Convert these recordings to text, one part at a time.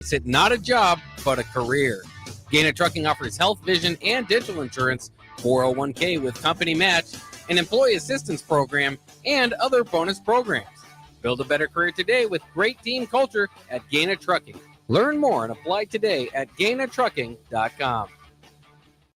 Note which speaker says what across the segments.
Speaker 1: Makes it not a job, but a career. Gaina Trucking offers health, vision, and dental insurance, 401k with company match, an employee assistance program, and other bonus programs. Build a better career today with great team culture at Gaina Trucking. Learn more and apply today at GainaTrucking.com.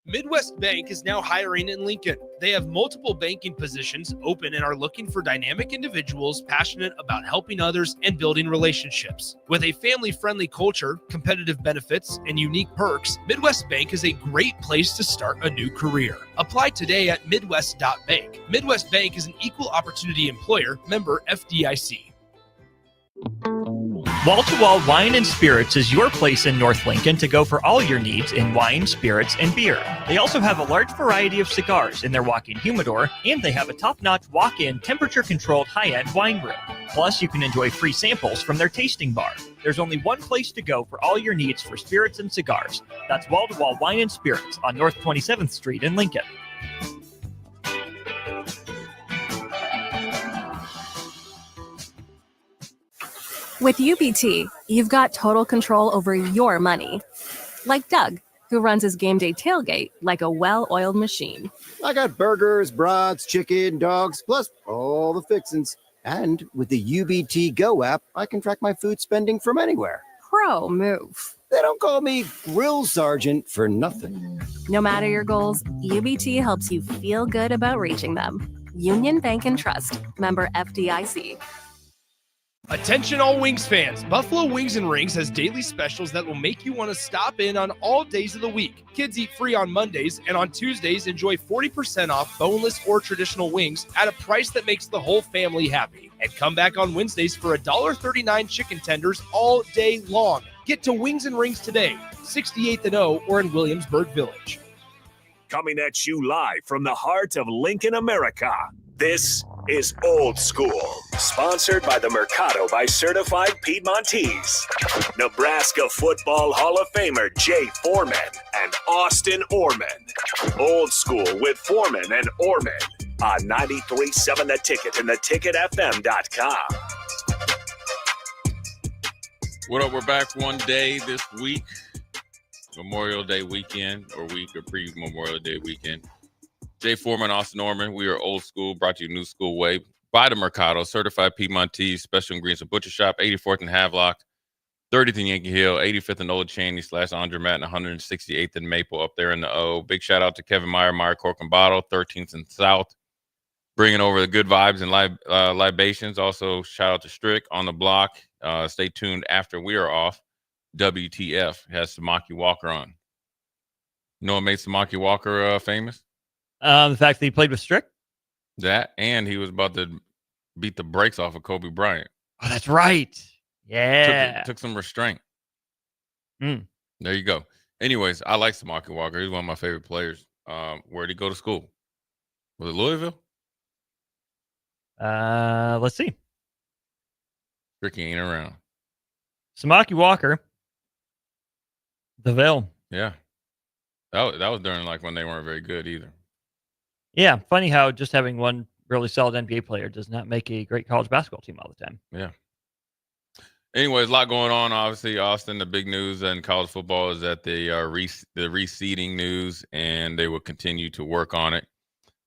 Speaker 2: Midwest Bank is now hiring in Lincoln. They have multiple banking positions open and are looking for dynamic individuals passionate about helping others and building relationships. With a family-friendly culture, competitive benefits, and unique perks, Midwest Bank is a great place to start a new career. Apply today at midwest.bank. Midwest Bank is an equal opportunity employer, member FDIC.
Speaker 3: Wall to Wall Wine and Spirits is your place in North Lincoln to go for all your needs in wine, spirits, and beer. They also have a large variety of cigars in their walk-in humidor, and they have a top-notch walk-in temperature-controlled high-end wine room. Plus, you can enjoy free samples from their tasting bar. There's only one place to go for all your needs for spirits and cigars. That's Wall to Wall Wine and Spirits on North 27th Street in Lincoln.
Speaker 4: With UBT, you've got total control over your money. Like Doug, who runs his game day tailgate like a well-oiled machine.
Speaker 5: I got burgers, brats, chicken, dogs, plus all the fixins. And with the UBT Go app, I can track my food spending from anywhere.
Speaker 4: Pro move.
Speaker 5: They don't call me Grill Sergeant for nothing.
Speaker 4: No matter your goals, UBT helps you feel good about reaching them. Union Bank and Trust. Member FDIC.
Speaker 2: Attention all Wings fans. Buffalo Wings and Rings has daily specials that will make you want to stop in on all days of the week. Kids eat free on Mondays, and on Tuesdays, enjoy 40% off boneless or traditional wings at a price that makes the whole family happy. And come back on Wednesdays for $1.39 chicken tenders all day long. Get to Wings and Rings today, 68th and O, or in Williamsburg Village.
Speaker 6: Coming at you live from the heart of Lincoln, America. This is Old School, sponsored by the Mercado by Certified Piedmontese. Nebraska Football Hall of Famer Jay Foreman and Austin Orman. Old School with Foreman and Orman on 93.7 The Ticket and theticketfm.com.
Speaker 7: What up? We're back one day this week, Memorial Day weekend, or week of pre-Memorial Day weekend. Jay Foreman, Austin Norman. We are Old School, brought to you new school way by the Mercado, Certified Piedmontese, Special Ingredients and Butcher Shop, 84th and Havelock, 30th and Yankee Hill, 85th and Old Cheney / Andremat, and 168th and Maple up there in the O. Big shout out to Kevin Meyer Cork and Bottle, 13th and South, bringing over the good vibes and libations. Also, shout out to Strick on the block. Stay tuned after we are off. WTF has Samaki Walker on. You know what made Samaki Walker famous?
Speaker 3: The fact that he played with Strick?
Speaker 7: That, and he was about to beat the brakes off of Kobe Bryant.
Speaker 3: Oh, that's right. Yeah.
Speaker 7: Took some restraint.
Speaker 3: There
Speaker 7: you go. Anyways, I like Samaki Walker. He's one of my favorite players. Where'd he go to school? Was it Louisville?
Speaker 3: Let's see.
Speaker 7: Ricky ain't around.
Speaker 3: Samaki Walker. The Ville.
Speaker 7: Yeah. That was during like when they weren't very good either.
Speaker 3: Yeah, funny how just having one really solid NBA player does not make a great college basketball team all the time.
Speaker 7: Yeah. Anyways, a lot going on. Obviously, Austin, the big news in college football is that they are the reseeding news, and they will continue to work on it.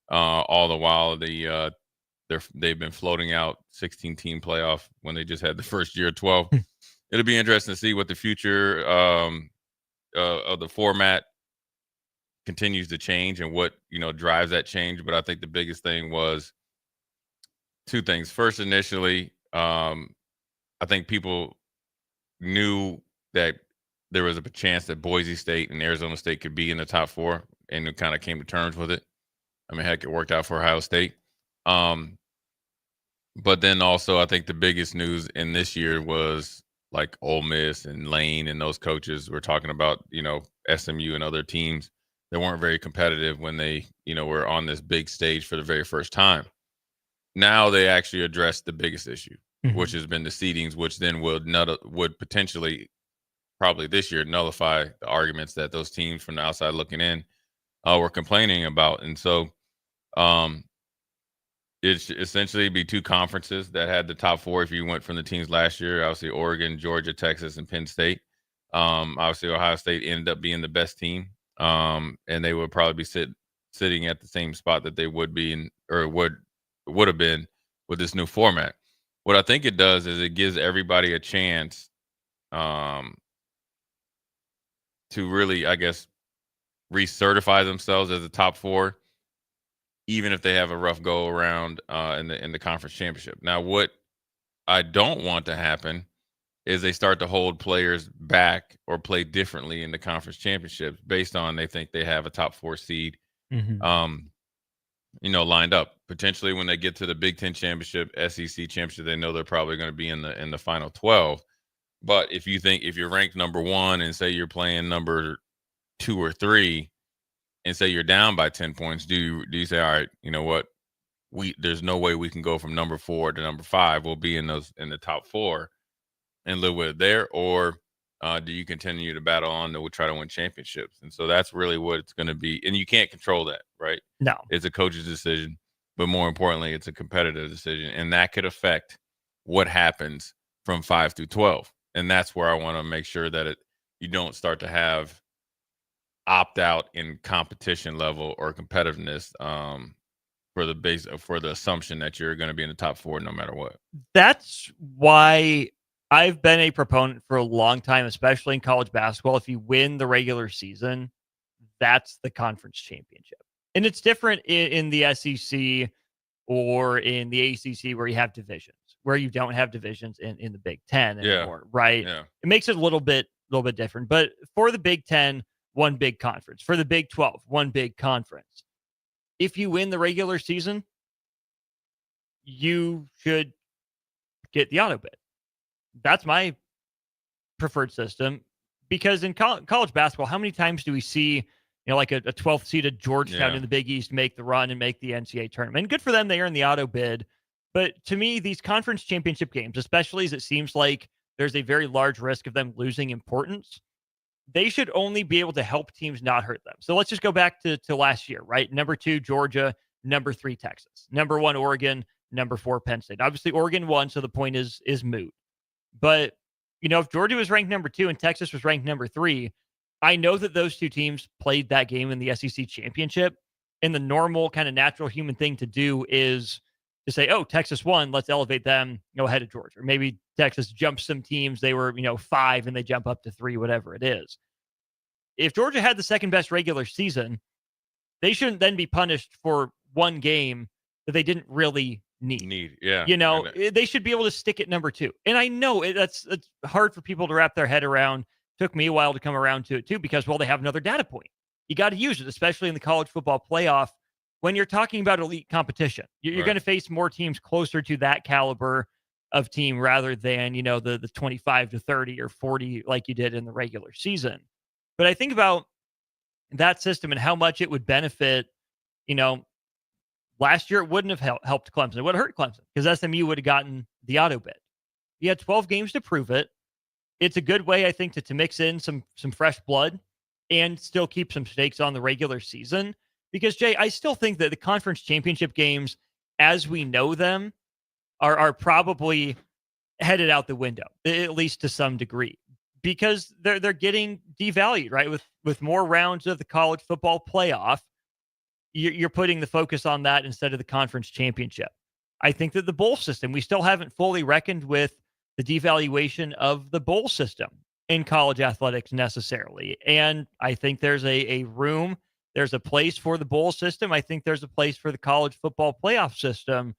Speaker 7: All the while, they've been floating out 16-team playoff when they just had the first year of 12. It'll be interesting to see what the future of the format continues to change and what drives that change. But I think the biggest thing was two things. First, initially, I think people knew that there was a chance that Boise State and Arizona State could be in the top four, and it kind of came to terms with it. I mean, heck, it worked out for Ohio State. But then also, I think the biggest news in this year was like Ole Miss and Lane and those coaches were talking about, SMU and other teams that weren't very competitive when they, were on this big stage for the very first time. Now they actually addressed the biggest issue, which has been the seedings, which then would potentially, probably this year, nullify the arguments that those teams from the outside looking in were complaining about. And so it should essentially be two conferences that had the top four if you went from the teams last year, obviously Oregon, Georgia, Texas, and Penn State. Obviously, Ohio State ended up being the best team, and they would probably be sitting at the same spot that they would be in, or would have been with this new format. What I think it does is it gives everybody a chance to really, I guess, recertify themselves as a top four, even if they have a rough go around in the conference championship. Now, what I don't want to happen is they start to hold players back or play differently in the conference championships based on they think they have a top four seed, lined up. Potentially when they get to the Big Ten championship, SEC championship, they know they're probably going to be in the final 12. But if you're ranked number one and say you're playing number 2 or 3 and say you're down by 10 points, do you say, all right, you know what? There's no way we can go from number 4 to number 5. We'll be in the top 4 and live with it there, or do you continue to battle on to try to win championships? And so that's really what it's going to be. And you can't control that, right?
Speaker 3: No.
Speaker 7: It's a coach's decision, but more importantly, it's a competitive decision. And that could affect what happens from 5 through 12. And that's where I want to make sure that you don't start to have opt out in competition level or competitiveness for the assumption that you're going to be in the top 4 no matter what.
Speaker 3: That's why I've been a proponent for a long time, especially in college basketball. If you win the regular season, that's the conference championship. And it's different in the SEC or in the ACC where you have divisions, where you don't have divisions in the Big Ten anymore, right?
Speaker 7: Yeah.
Speaker 3: It makes it a little bit different. But for the Big Ten, one big conference. For the Big 12, one big conference. If you win the regular season, you should get the auto bid. That's my preferred system, because in college basketball, how many times do we see, like a 12th seeded Georgetown in the Big East make the run and make the NCAA tournament? And good for them, they earn the auto bid. But to me, these conference championship games, especially as it seems like there's a very large risk of them losing importance, they should only be able to help teams, not hurt them. So let's just go back to last year, right? Number 2, Georgia. Number 3, Texas. Number 1, Oregon. Number 4, Penn State. Obviously, Oregon won, so the point is moot. But, if Georgia was ranked number 2 and Texas was ranked number 3, I know that those two teams played that game in the SEC championship. And the normal kind of natural human thing to do is to say, oh, Texas won, let's elevate them, ahead of Georgia. Or maybe Texas jumps some teams. They were, 5 and they jump up to 3, whatever it is. If Georgia had the second best regular season, they shouldn't then be punished for one game that they didn't really need.
Speaker 7: Yeah.
Speaker 3: They should be able to stick at number 2. And I know it's hard for people to wrap their head around. Took me a while to come around to it too, because, they have another data point. You got to use it, especially in the college football playoff. When you're talking about elite competition, you're going to face more teams closer to that caliber of team rather than, the 25 to 30 or 40 like you did in the regular season. But I think about that system and how much it would benefit, last year it wouldn't have helped Clemson. It would have hurt Clemson because SMU would have gotten the auto bid. You had 12 games to prove it. It's a good way, I think, to mix in some fresh blood and still keep some stakes on the regular season. Because, Jay, I still think that the conference championship games, as we know them, are probably headed out the window, at least to some degree, because they're getting devalued, right? With more rounds of the college football playoff, you're putting the focus on that instead of the conference championship. I think that the bowl system, we still haven't fully reckoned with the devaluation of the bowl system in college athletics necessarily. And I think there's a room, there's a place for the bowl system. I think there's a place for the college football playoff system.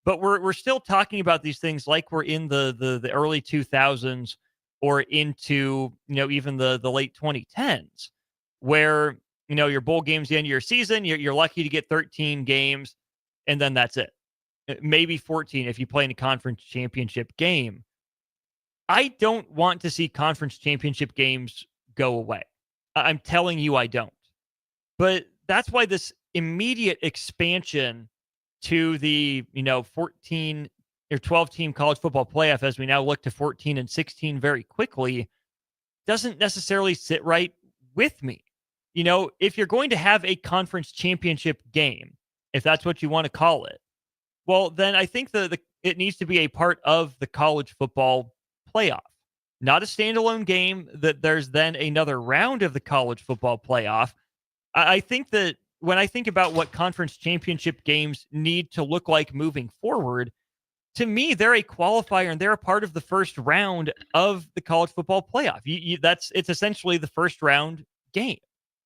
Speaker 3: But we're still talking about these things like we're in the early 2000s or into, even the late 2010s, where, your bowl games, the end of your season, you're lucky to get 13 games, and then that's it. Maybe 14 if you play in a conference championship game. I don't want to see conference championship games go away. I'm telling you I don't. But that's why this immediate expansion to the, 14 or 12 team college football playoff, as we now look to 14 and 16 very quickly, doesn't necessarily sit right with me. If you're going to have a conference championship game, if that's what you want to call it, well, then I think it needs to be a part of the college football playoff. not a standalone game, that there's then another round of the college football playoff. I think that when I think about what conference championship games need to look like moving forward, to me, they're a qualifier and they're a part of the first round of the college football playoff. It's essentially the first round game.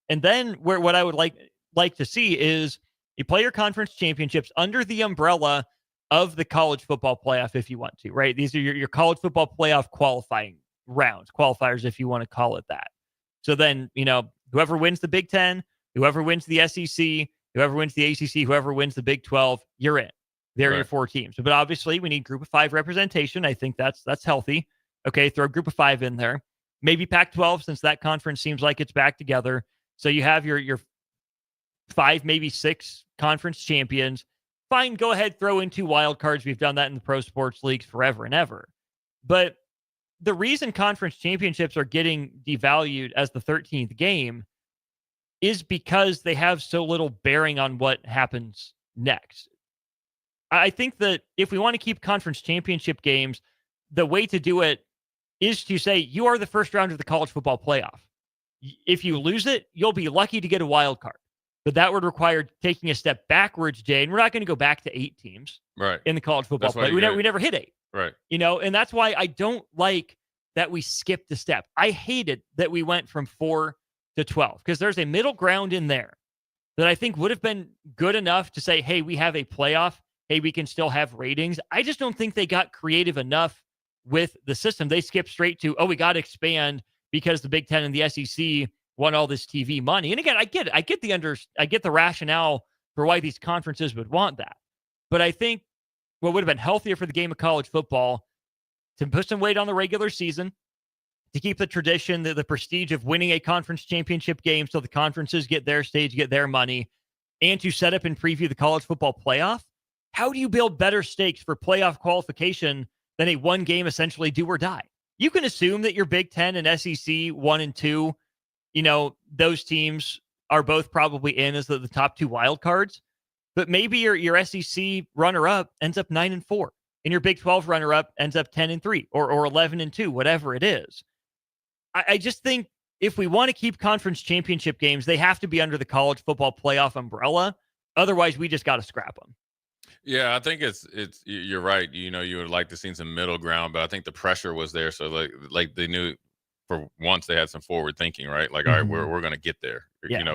Speaker 3: And then what I would like to see is you play your conference championships under the umbrella of the college football playoff if you want to, right? These are your college football playoff qualifying rounds, qualifiers if you want to call it that. So then, whoever wins the Big Ten, whoever wins the SEC, whoever wins the ACC, whoever wins the Big 12, you're in. They're your 4 teams. But obviously, we need group of 5 representation. I think that's healthy. Okay, throw group of 5 in there. Maybe Pac-12, since that conference seems like it's back together. So you have your 5, maybe 6 conference champions. Fine, go ahead, throw in 2 wild cards. We've done that in the pro sports leagues forever and ever. But the reason conference championships are getting devalued as the 13th game is because they have so little bearing on what happens next. I think that if we want to keep conference championship games, the way to do it is to say you are the first round of the college football playoff. If you lose it, you'll be lucky to get a wild card. But that would require taking a step backwards, Jay. And we're not going to go back to 8 teams in the college football play. We never hit 8.
Speaker 7: Right.
Speaker 3: And that's why I don't like that we skipped a step. I hated that we went from 4 to 12 because there's a middle ground in there that I think would have been good enough to say, hey, we have a playoff. Hey, we can still have ratings. I just don't think they got creative enough with the system. They skipped straight to, we got to expand because the Big Ten and the SEC won all this TV money. And again, I get it. I get the rationale for why these conferences would want that. But I think what would have been healthier for the game of college football to put some weight on the regular season, to keep the tradition, the prestige of winning a conference championship game so the conferences get their stage, get their money, and to set up and preview the college football playoff. How do you build better stakes for playoff qualification than a one game essentially do or die? You can assume that your Big Ten and SEC 1 and 2, those teams are both probably in as the top 2 wild cards, but maybe your SEC runner-up ends up 9 and 4, and your Big 12 runner-up ends up 10 and 3 or 11 and 2, whatever it is. I just think if we want to keep conference championship games, they have to be under the college football playoff umbrella. Otherwise, we just got to scrap them.
Speaker 7: Yeah, I think it's you're right. You would like to see some middle ground, but I think the pressure was there. So like they knew for once they had some forward thinking, right? Like, all right, we're going to get there,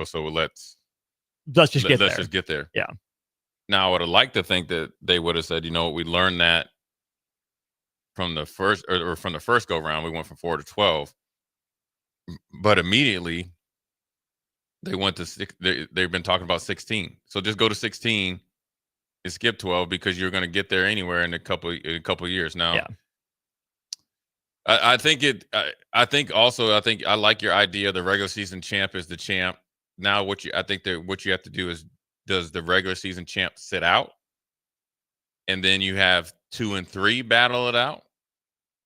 Speaker 7: so let's just get there.
Speaker 3: Yeah.
Speaker 7: Now, I would have liked to think that they would have said, we learned that from the first or from the first go round, we went from 4 to 12, but immediately they went to 6. They've been talking about 16. So just go to 16 and skip 12 because you're going to get there anywhere in a couple of years. Now,
Speaker 3: yeah.
Speaker 7: I think I like your idea. The regular season champ is the champ. Now, what you have to do is, does the regular season champ sit out, and then you have 2 and 3 battle it out,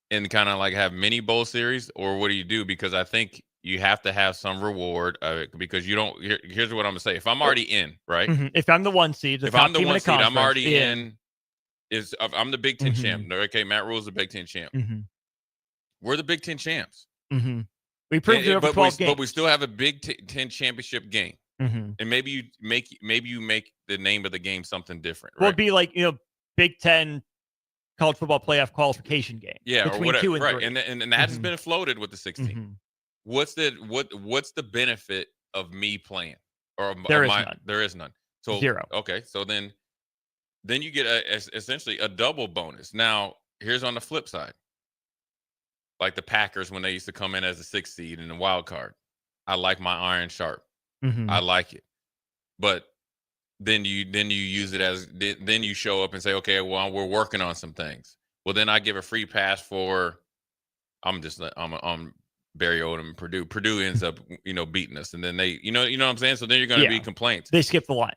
Speaker 7: and kind of like have mini bowl series, or what do you do? Because I think you have to have some reward because you don't. Here's what I'm gonna say: if I'm already in, right?
Speaker 3: Mm-hmm. If I'm the 1 seed,
Speaker 7: I'm already in. I'm the Big Ten champ. Okay, Matt Rule's the Big Ten champ.
Speaker 3: Mm-hmm.
Speaker 7: We're the Big Ten champs.
Speaker 3: Mm-hmm. We proved it over 12 games.
Speaker 7: But we still have a Big Ten championship game.
Speaker 3: Mm-hmm.
Speaker 7: And maybe you make the name of the game something different. Right?
Speaker 3: Well, it'd be like Big Ten college football playoff qualification game.
Speaker 7: Yeah,
Speaker 3: between
Speaker 7: or whatever.
Speaker 3: 2 and 3.
Speaker 7: And that has been floated with the 16.
Speaker 3: Mm-hmm.
Speaker 7: What's the benefit of me playing?
Speaker 3: There is none.
Speaker 7: So
Speaker 3: 0.
Speaker 7: Okay, so then you get essentially a double bonus. Now, here's on the flip side. Like the Packers when they used to come in as a 6th seed in the wild card. I like my iron sharp.
Speaker 3: Mm-hmm.
Speaker 7: I like it. But then you use it then you show up and say, okay, well, we're working on some things. Well, then I give a free pass for I'm Barry Odom, Purdue. Purdue ends up, beating us, and then they, you know what I'm saying. So then you're going to be complaints.
Speaker 3: They skip the line.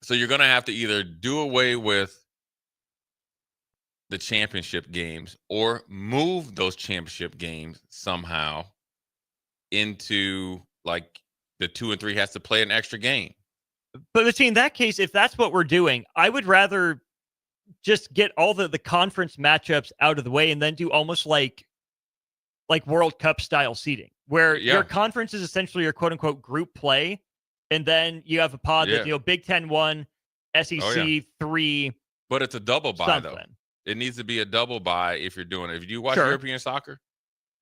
Speaker 7: So you're going to have to either do away with the championship games or move those championship games somehow into like the 2 and 3 has to play an extra game.
Speaker 3: But see, in that case, if that's what we're doing, I would rather just get all the conference matchups out of the way and then do almost like like World Cup style seating, where
Speaker 7: Yeah.
Speaker 3: your conference is essentially your quote unquote group play, and then you have a pod that Big Ten 1, SEC 3.
Speaker 7: But it's a double bye though.
Speaker 3: Something.
Speaker 7: It needs to be a double bye if you're doing it. If you watch
Speaker 3: Sure.
Speaker 7: European soccer,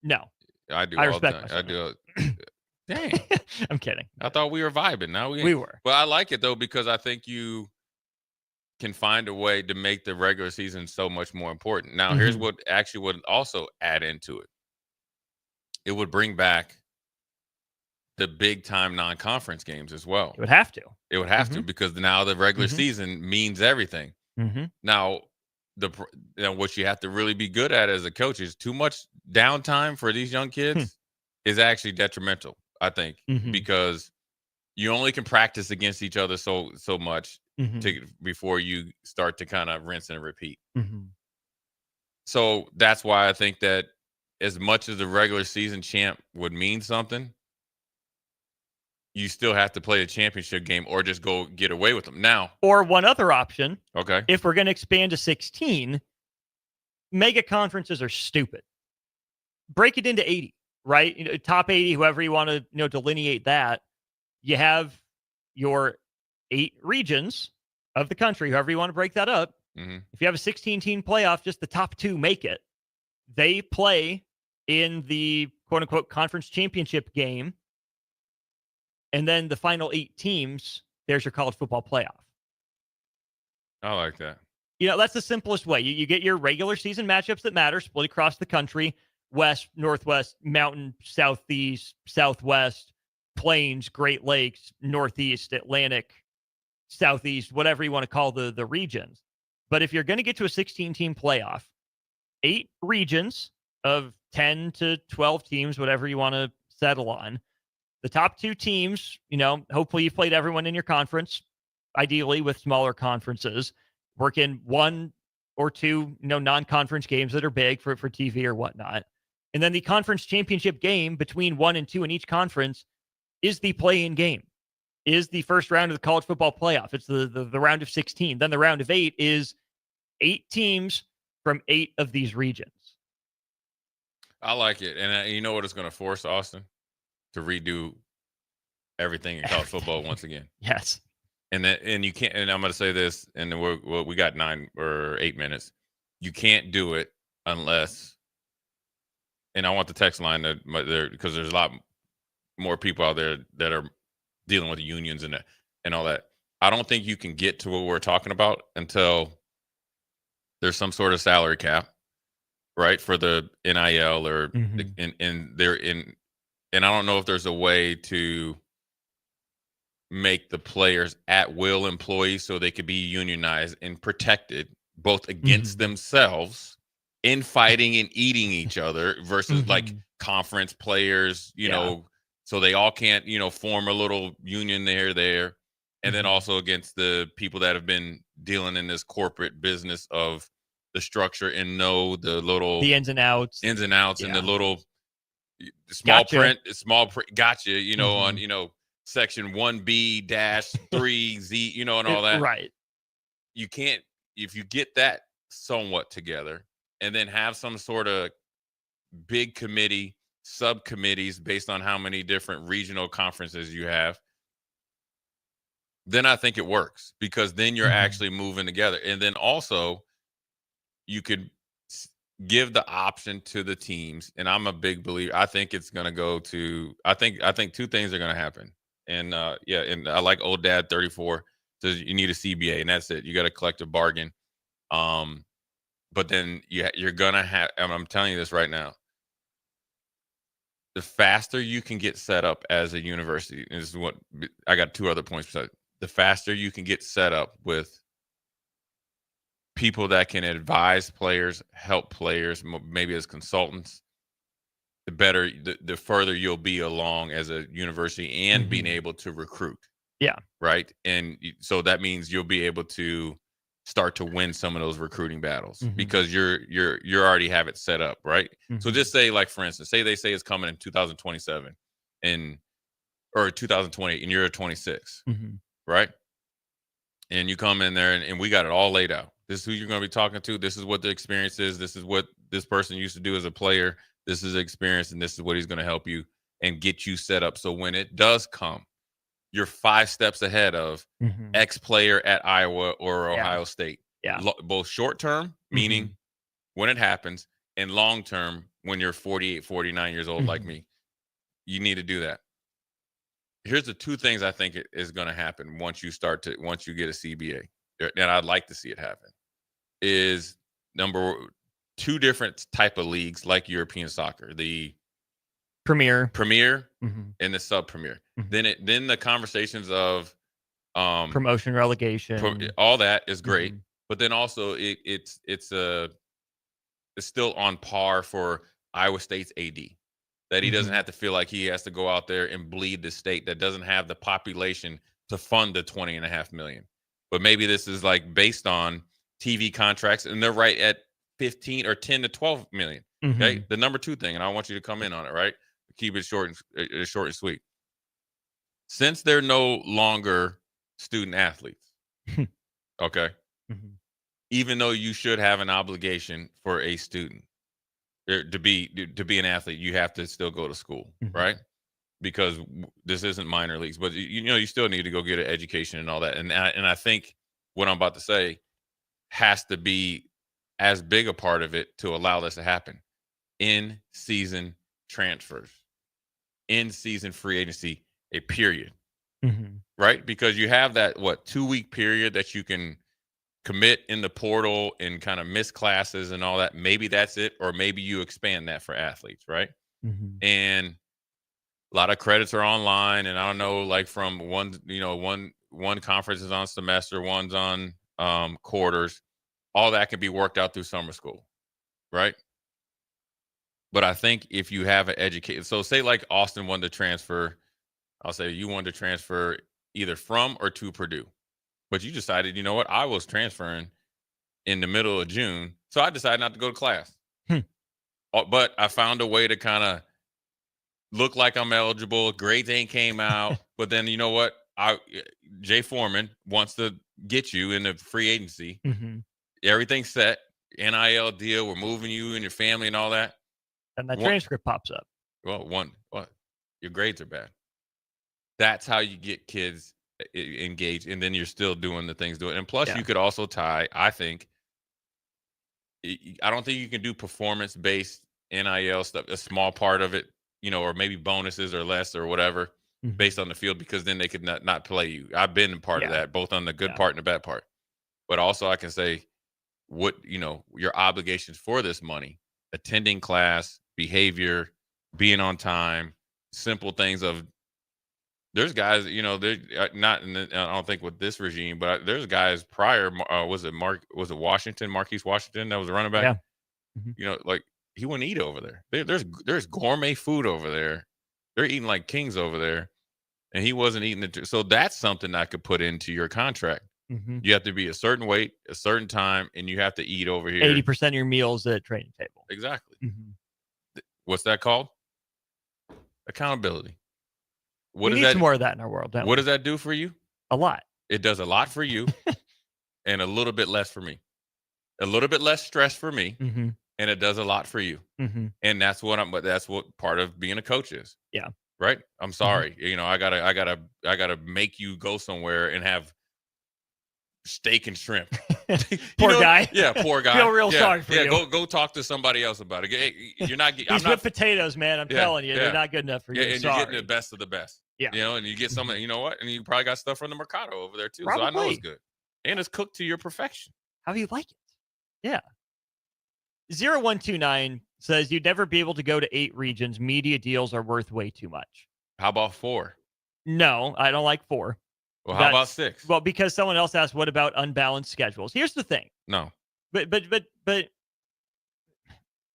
Speaker 3: No,
Speaker 7: I do.
Speaker 3: I
Speaker 7: all
Speaker 3: respect
Speaker 7: the time.
Speaker 3: myself.
Speaker 7: I do. Dang,
Speaker 3: I'm kidding.
Speaker 7: I thought we were vibing. Now
Speaker 3: We were.
Speaker 7: But I like it though because I think you can find a way to make the regular season so much more important. Now, here's what actually would also add into it. It would bring back the big time non-conference games as well.
Speaker 3: It would have to.
Speaker 7: It would have to because now the regular season means everything. Now, what you have to really be good at as a coach is too much downtime for these young kids is actually detrimental, I think, because you only can practice against each other so much before you start to kind of rinse and repeat. So that's why I think that as much as the regular season champ would mean something, you still have to play a championship game or just go get away with them. Now,
Speaker 3: or one other option,
Speaker 7: okay,
Speaker 3: if we're going to expand to 16, mega conferences are stupid. Break it into 80, right? Top 80, whoever you want to delineate that. You have your 8 regions of the country, however you want to break that up. If you have a 16-team playoff, just the top 2 make it. They play in the quote-unquote conference championship game. And then the final 8 teams, there's your college football playoff.
Speaker 7: I like that.
Speaker 3: That's the simplest way. You get your regular season matchups that matter, split across the country, West, Northwest, Mountain, Southeast, Southwest, Plains, Great Lakes, Northeast, Atlantic, Southeast, whatever you want to call the regions. But if you're going to get to a 16-team playoff, 8 regions of 10 to 12 teams, whatever you want to settle on, the top 2 teams, hopefully you've played everyone in your conference, ideally with smaller conferences, work in 1 or 2, non-conference games that are big for TV or whatnot. And then the conference championship game between 1 and 2 in each conference is the play-in game, is the first round of the college football playoff. It's the round of 16. Then the round of 8 is 8 teams from 8 of these regions.
Speaker 7: I like it. And you know what it's going to force, Austin? To redo everything in college football once again.
Speaker 3: Yes.
Speaker 7: And you can't, and I'm going to say this, and we got 9 or 8 minutes. You can't do it unless, and I want the text line because there's a lot more people out there that are dealing with unions and all that. I don't think you can get to what we're talking about until there's some sort of salary cap, right? For the NIL or and I don't know if there's a way to make the players at will employees so they could be unionized and protected both against themselves in fighting and eating each other versus like conference players, so they all can't, form a little union there. And then also against the people that have been dealing in this corporate business of the structure and know the ins and outs and the little small print, gotcha, on, section 1B-3Z, and all that.
Speaker 3: Right.
Speaker 7: You can't, if you get that somewhat together and then have some sort of big committee, subcommittees based on how many different regional conferences you have, then I think it works because then you're actually moving together. And then also you could give the option to the teams. And I'm a big believer. I think it's going to go to, I think 2 things are going to happen. And and I like old dad 34 says you need a CBA and that's it. You got a collective bargain. But then you're going to have, and I'm telling you this right now, the faster you can get set up as a university, and this is what I got 2 other points. The faster you can get set up with people that can advise players, help players, maybe as consultants, the better, the further you'll be along as a university and being able to recruit.
Speaker 3: Yeah.
Speaker 7: Right. And so that means you'll be able to start to win some of those recruiting battles because you're already have it set up. Right. So just say, like, for instance, they say it's coming in 2027 or 2028 and you're at 26. Right. And you come in there and we got it all laid out. This is who you're going to be talking to. This is what the experience is. This is what this person used to do as a player. This is experience, and this is what he's going to help you and get you set up. So when it does come, you're 5 steps ahead of X player at Iowa or Ohio State.
Speaker 3: Yeah.
Speaker 7: Both short term, meaning when it happens, and long term, when you're 48, 49 years old like me. You need to do that. Here's the 2 things I think is going to happen once you get a CBA, and I'd like to see it happen, is number 2 different type of leagues like European soccer, the
Speaker 3: Premier
Speaker 7: and the sub-premier. Then the conversations of
Speaker 3: promotion, relegation,
Speaker 7: all that is great, but then also it's still on par for Iowa State's AD. That he doesn't have to feel like he has to go out there and bleed the state that doesn't have the population to fund the $20.5 million. But maybe this is like based on TV contracts, and they're right at 15 or 10 to 12 million. Okay, the number 2 thing, and I want you to come in on it. Right, keep it short and sweet. Since they're no longer student athletes, okay, even though you should have an obligation for a student. To be an athlete, you have to still go to school, right? Because this isn't minor leagues, but you still need to go get an education and all that. And I think what I'm about to say has to be as big a part of it to allow this to happen. In season transfers, in season free agency, a period, right? Because you have that 2-week period that you can commit in the portal and kind of miss classes and all that. Maybe that's it, or maybe you expand that for athletes, right? And a lot of credits are online, and I don't know, like from one conference is on semester, one's on quarters. All that can be worked out through summer school, right? But I think if you have an educated, so say like Austin wanted to transfer, I'll say you wanted to transfer either from or to Purdue. But you decided, you know what? I was transferring in the middle of June, so I decided not to go to class. But I found a way to kind of look like I'm eligible. Grades ain't came out. But then you know what? Jay Foreman wants to get you in the free agency. Everything's set. NIL deal. We're moving you and your family and all that.
Speaker 3: And that transcript pops up.
Speaker 7: Well, your grades are bad. That's how you get kids engaged, and then you're still doing the things and plus you could also tie, I don't think you can do performance based NIL stuff, a small part of it, or maybe bonuses or less or whatever based on the field, because then they could not play you. I've been a part of that, both on the good part and the bad part. But also I can say what your obligations for this money: attending class, behavior, being on time, simple things of. There's guys, they're not. I don't think with this regime, but there's guys prior. Was it Marquise Washington that was a running back? Yeah. Like he wouldn't eat over there. There's gourmet food over there. They're eating like kings over there, and he wasn't eating it. So that's something I could put into your contract. You have to be a certain weight, a certain time, and you have to eat over here.
Speaker 3: 80% of your meals at training table.
Speaker 7: Exactly. What's that called? Accountability.
Speaker 3: We need some more of that in our world.
Speaker 7: What does that do for you?
Speaker 3: A lot.
Speaker 7: It does a lot for you, and a little bit less for me. A little bit less stress for me, and it does a lot for you. And that's what part of being a coach is.
Speaker 3: Yeah.
Speaker 7: Right. I'm sorry. I gotta make you go somewhere and have steak and shrimp.
Speaker 3: Poor guy.
Speaker 7: Yeah, poor guy.
Speaker 3: Feel real sorry for you.
Speaker 7: Go talk to somebody else about it. Hey, you're not.
Speaker 3: These whipped potatoes, man. I'm telling you, they're not good enough for you.
Speaker 7: And you're getting the best of the best.
Speaker 3: Yeah.
Speaker 7: And you get some. You know what? And you probably got stuff from the Mercado over there too.
Speaker 3: Probably.
Speaker 7: So I know it's good, and it's cooked to your perfection.
Speaker 3: How do you like it? Yeah. 0129 says you'd never be able to go to 8 regions. Media deals are worth way too much.
Speaker 7: How about 4?
Speaker 3: No, I don't like 4.
Speaker 7: Well, how about 6?
Speaker 3: Well, because someone else asked, what about unbalanced schedules? Here's the thing.
Speaker 7: No.
Speaker 3: But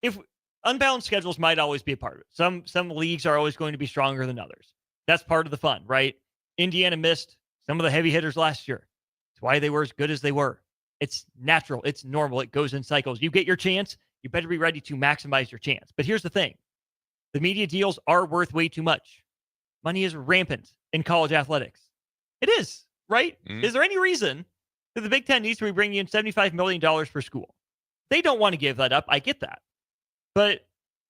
Speaker 3: if unbalanced schedules might always be a part of it. Some leagues are always going to be stronger than others. That's part of the fun, right? Indiana missed some of the heavy hitters last year. That's why they were as good as they were. It's natural. It's normal. It goes in cycles. You get your chance. You better be ready to maximize your chance. But here's the thing. The media deals are worth way too much. Money is rampant in college athletics. It is, right? Is there any reason that the Big Ten needs to be bringing in $75 million per school? They don't want to give that up. I get that. But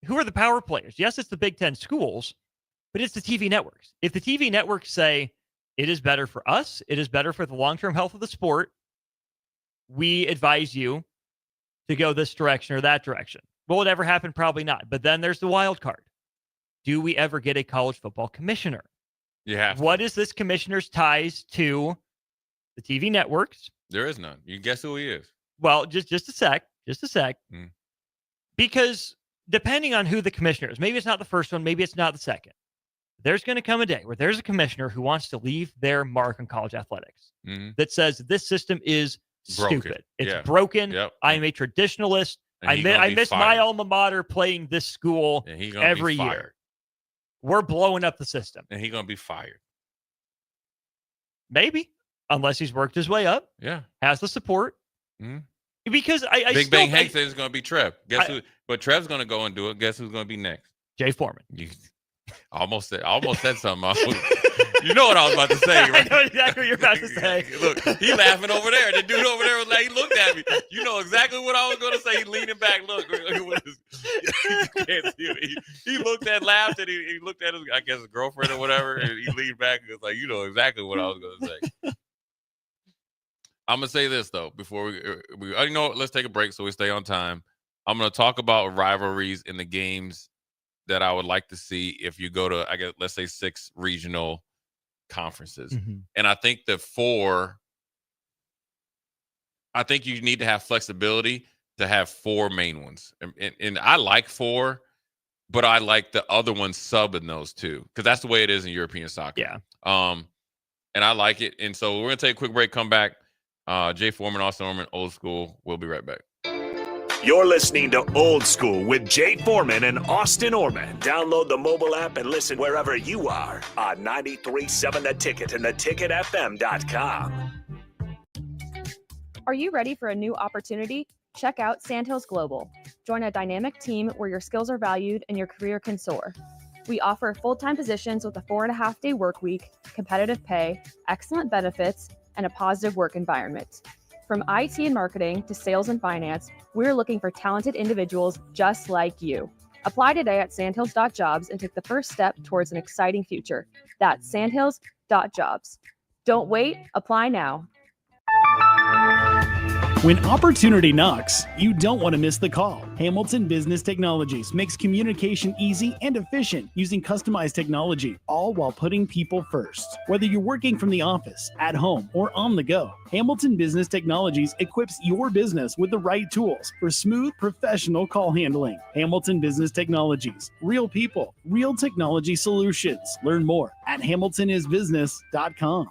Speaker 3: who are the power players? Yes, it's the Big Ten schools, but it's the TV networks. If the TV networks say it is better for us, it is better for the long-term health of the sport, we advise you to go this direction or that direction. Will it ever happen? Probably not. But then there's the wild card. Do we ever get a college football commissioner?
Speaker 7: Yeah.
Speaker 3: What is this commissioner's ties to the TV networks?
Speaker 7: There is none. You guess who he is?
Speaker 3: Well, just a sec. Because depending on who the commissioner is, maybe it's not the first one, maybe it's not the second. There's going to come a day where there's a commissioner who wants to leave their mark on college athletics that says this system is stupid. It's broken.
Speaker 7: Yep.
Speaker 3: I am a traditionalist. I miss my alma mater playing this school every year. We're blowing up the system.
Speaker 7: And he's going to be fired.
Speaker 3: Maybe. Unless he's worked his way up.
Speaker 7: Yeah.
Speaker 3: Has the support.
Speaker 7: Mm-hmm.
Speaker 3: Because I
Speaker 7: Big Bang Hank says it's going to be Trev. Guess who? But Trev's going to go and do it. Guess who's going to be next?
Speaker 3: Jay Foreman.
Speaker 7: You almost said something. You know what I was about to say, right?
Speaker 3: I know exactly what you're about to say.
Speaker 7: Look, he laughing over there. The dude over there was like, he looked at me. You know exactly what I was going to say. He leaning back. Look, you can't see it. He looked at, laughed, and he looked at his, I guess, his girlfriend or whatever, and he leaned back and was like, you know exactly what I was going to say. I'm going to say this, though, before we you know what, let's take a break so we stay on time. I'm going to talk about rivalries in the games that I would like to see if you go to, I guess, let's say 6 regional conferences. Mm-hmm. And I think I think you need to have flexibility to have 4 main ones. And I like 4, but I like the other ones subbing those 2 because that's the way it is in European soccer.
Speaker 3: Yeah.
Speaker 7: And I like it. And so we're going to take a quick break, come back. Jay Foreman, Austin Orman, Old School. We'll be right back.
Speaker 6: You're listening to Old School with Jay Foreman and Austin Orman. Download the mobile app and listen wherever you are on 93.7 The Ticket and theticketfm.com.
Speaker 8: Are you ready for a new opportunity? Check out Sandhills Global. Join a dynamic team where your skills are valued and your career can soar. We offer full-time positions with a 4.5-day work week, competitive pay, excellent benefits, and a positive work environment. From IT and marketing to sales and finance, we're looking for talented individuals just like you. Apply today at sandhills.jobs and take the first step towards an exciting future. That's sandhills.jobs. Don't wait, apply now.
Speaker 9: When opportunity knocks, you don't want to miss the call. Hamilton Business Technologies makes communication easy and efficient using customized technology, all while putting people first. Whether you're working from the office, at home, or on the go, Hamilton Business Technologies equips your business with the right tools for smooth, professional call handling. Hamilton Business Technologies. Real people, real technology solutions. Learn more at hamiltonisbusiness.com.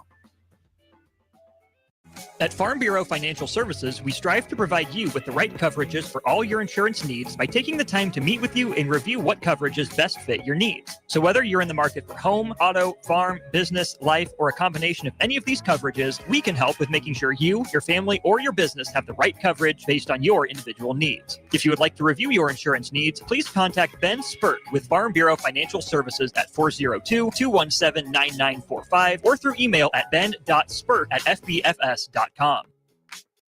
Speaker 3: At Farm Bureau Financial Services, we strive to provide you with the right coverages for all your insurance needs by taking the time to meet with you and review what coverages best fit your needs. So whether you're in the market for home, auto, farm, business, life, or a combination of any of these coverages, we can help with making sure you, your family, or your business have the right coverage based on your individual needs. If you would like to review your insurance needs, please contact Ben Spurt with Farm Bureau Financial Services at 402-217-9945 or through email at ben.spurt@fbfs.com.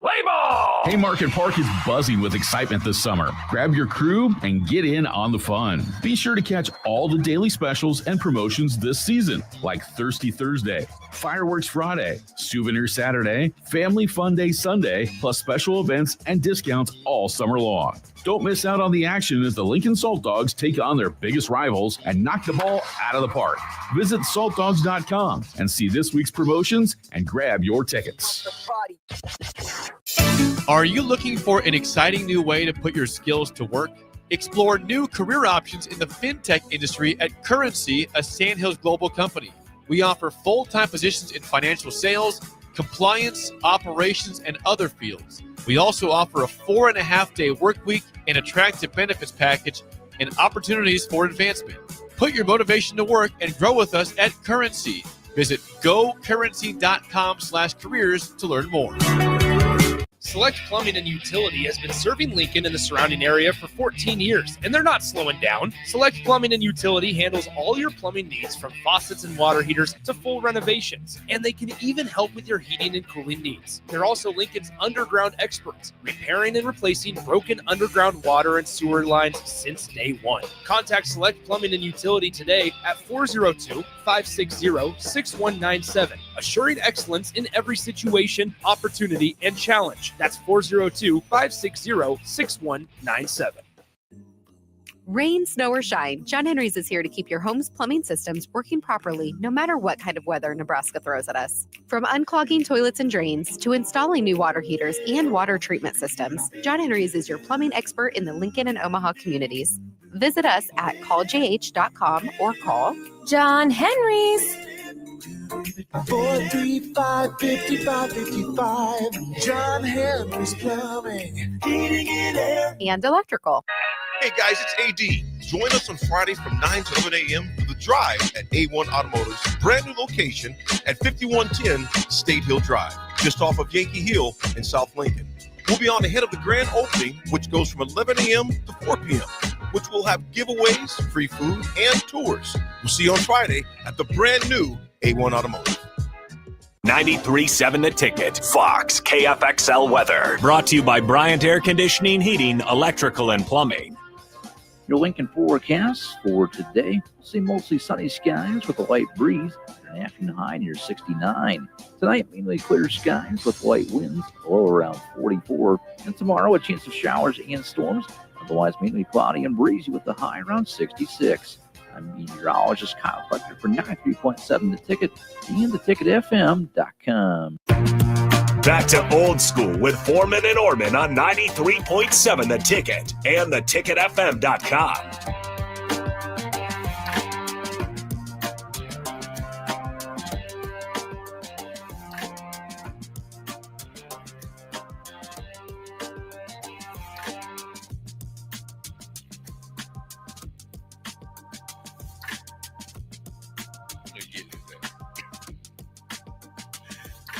Speaker 10: Play ball! Haymarket Park is buzzing with excitement this summer. Grab your crew and get in on the fun. Be sure to catch all the daily specials and promotions this season, like Thirsty Thursday, Fireworks Friday, Souvenir Saturday, Family Fun Day Sunday, plus special events and discounts all summer long. Don't miss out on the action as the Lincoln Salt Dogs take on their biggest rivals and knock the ball out of the park. Visit saltdogs.com and see this week's promotions and grab your tickets.
Speaker 2: Are you looking for an exciting new way to put your skills to work? Explore new career options in the fintech industry at Currency, a Sandhills Global company. We offer full-time positions in financial sales, compliance, operations, and other fields. We also offer a 4.5-day work week, an attractive benefits package, and opportunities for advancement. Put your motivation to work and grow with us at Currency. Visit gocurrency.com/careers to learn more. Select Plumbing and Utility has been serving Lincoln and the surrounding area for 14 years, and they're not slowing down. Select Plumbing and Utility handles all your plumbing needs from faucets and water heaters to full renovations, and they can even help with your heating and cooling needs. They're also Lincoln's underground experts, repairing and replacing broken underground water and sewer lines since day one. Contact Select Plumbing and Utility today at 402-560-6197, assuring excellence in every situation, opportunity, and challenge. That's 402-560-6197.
Speaker 11: Rain, snow, or shine, John Henry's is here to keep your home's plumbing systems working properly no matter what kind of weather Nebraska throws at us. From unclogging toilets and drains to installing new water heaters and water treatment systems, John Henry's is your plumbing expert in the Lincoln and Omaha communities. Visit us at calljh.com or call
Speaker 4: John Henry's.
Speaker 12: 435-5555. John Henry's Plumbing, Heating and Air,
Speaker 11: and Electrical.
Speaker 13: Hey guys, it's AD. Join us on Fridays from 9 to 11 a.m. for The Drive at A1 Automotive's brand new location at 5110 State Hill Drive, just off of Yankee Hill in South Lincoln. We'll be on ahead of the grand opening, which goes from 11 a.m. to 4 p.m., which will have giveaways, free food, and tours. We'll see you on Friday at the brand new A1 Automotive.
Speaker 6: 93.7 The Ticket, Fox, KFXL weather. Brought to you by Bryant Air Conditioning, Heating, Electrical, and Plumbing.
Speaker 14: Your Lincoln forecast for today, we'll see mostly sunny skies with a light breeze, an afternoon high near 69. Tonight, mainly clear skies with light winds, low around 44. And tomorrow, a chance of showers and storms, otherwise mainly cloudy and breezy with the high around 66. I'm meteorologist Kyle Fletcher for 93.7 The Ticket and theticketfm.com.
Speaker 6: Back to Old School with Foreman and Orman on 93.7 The Ticket and theticketfm.com.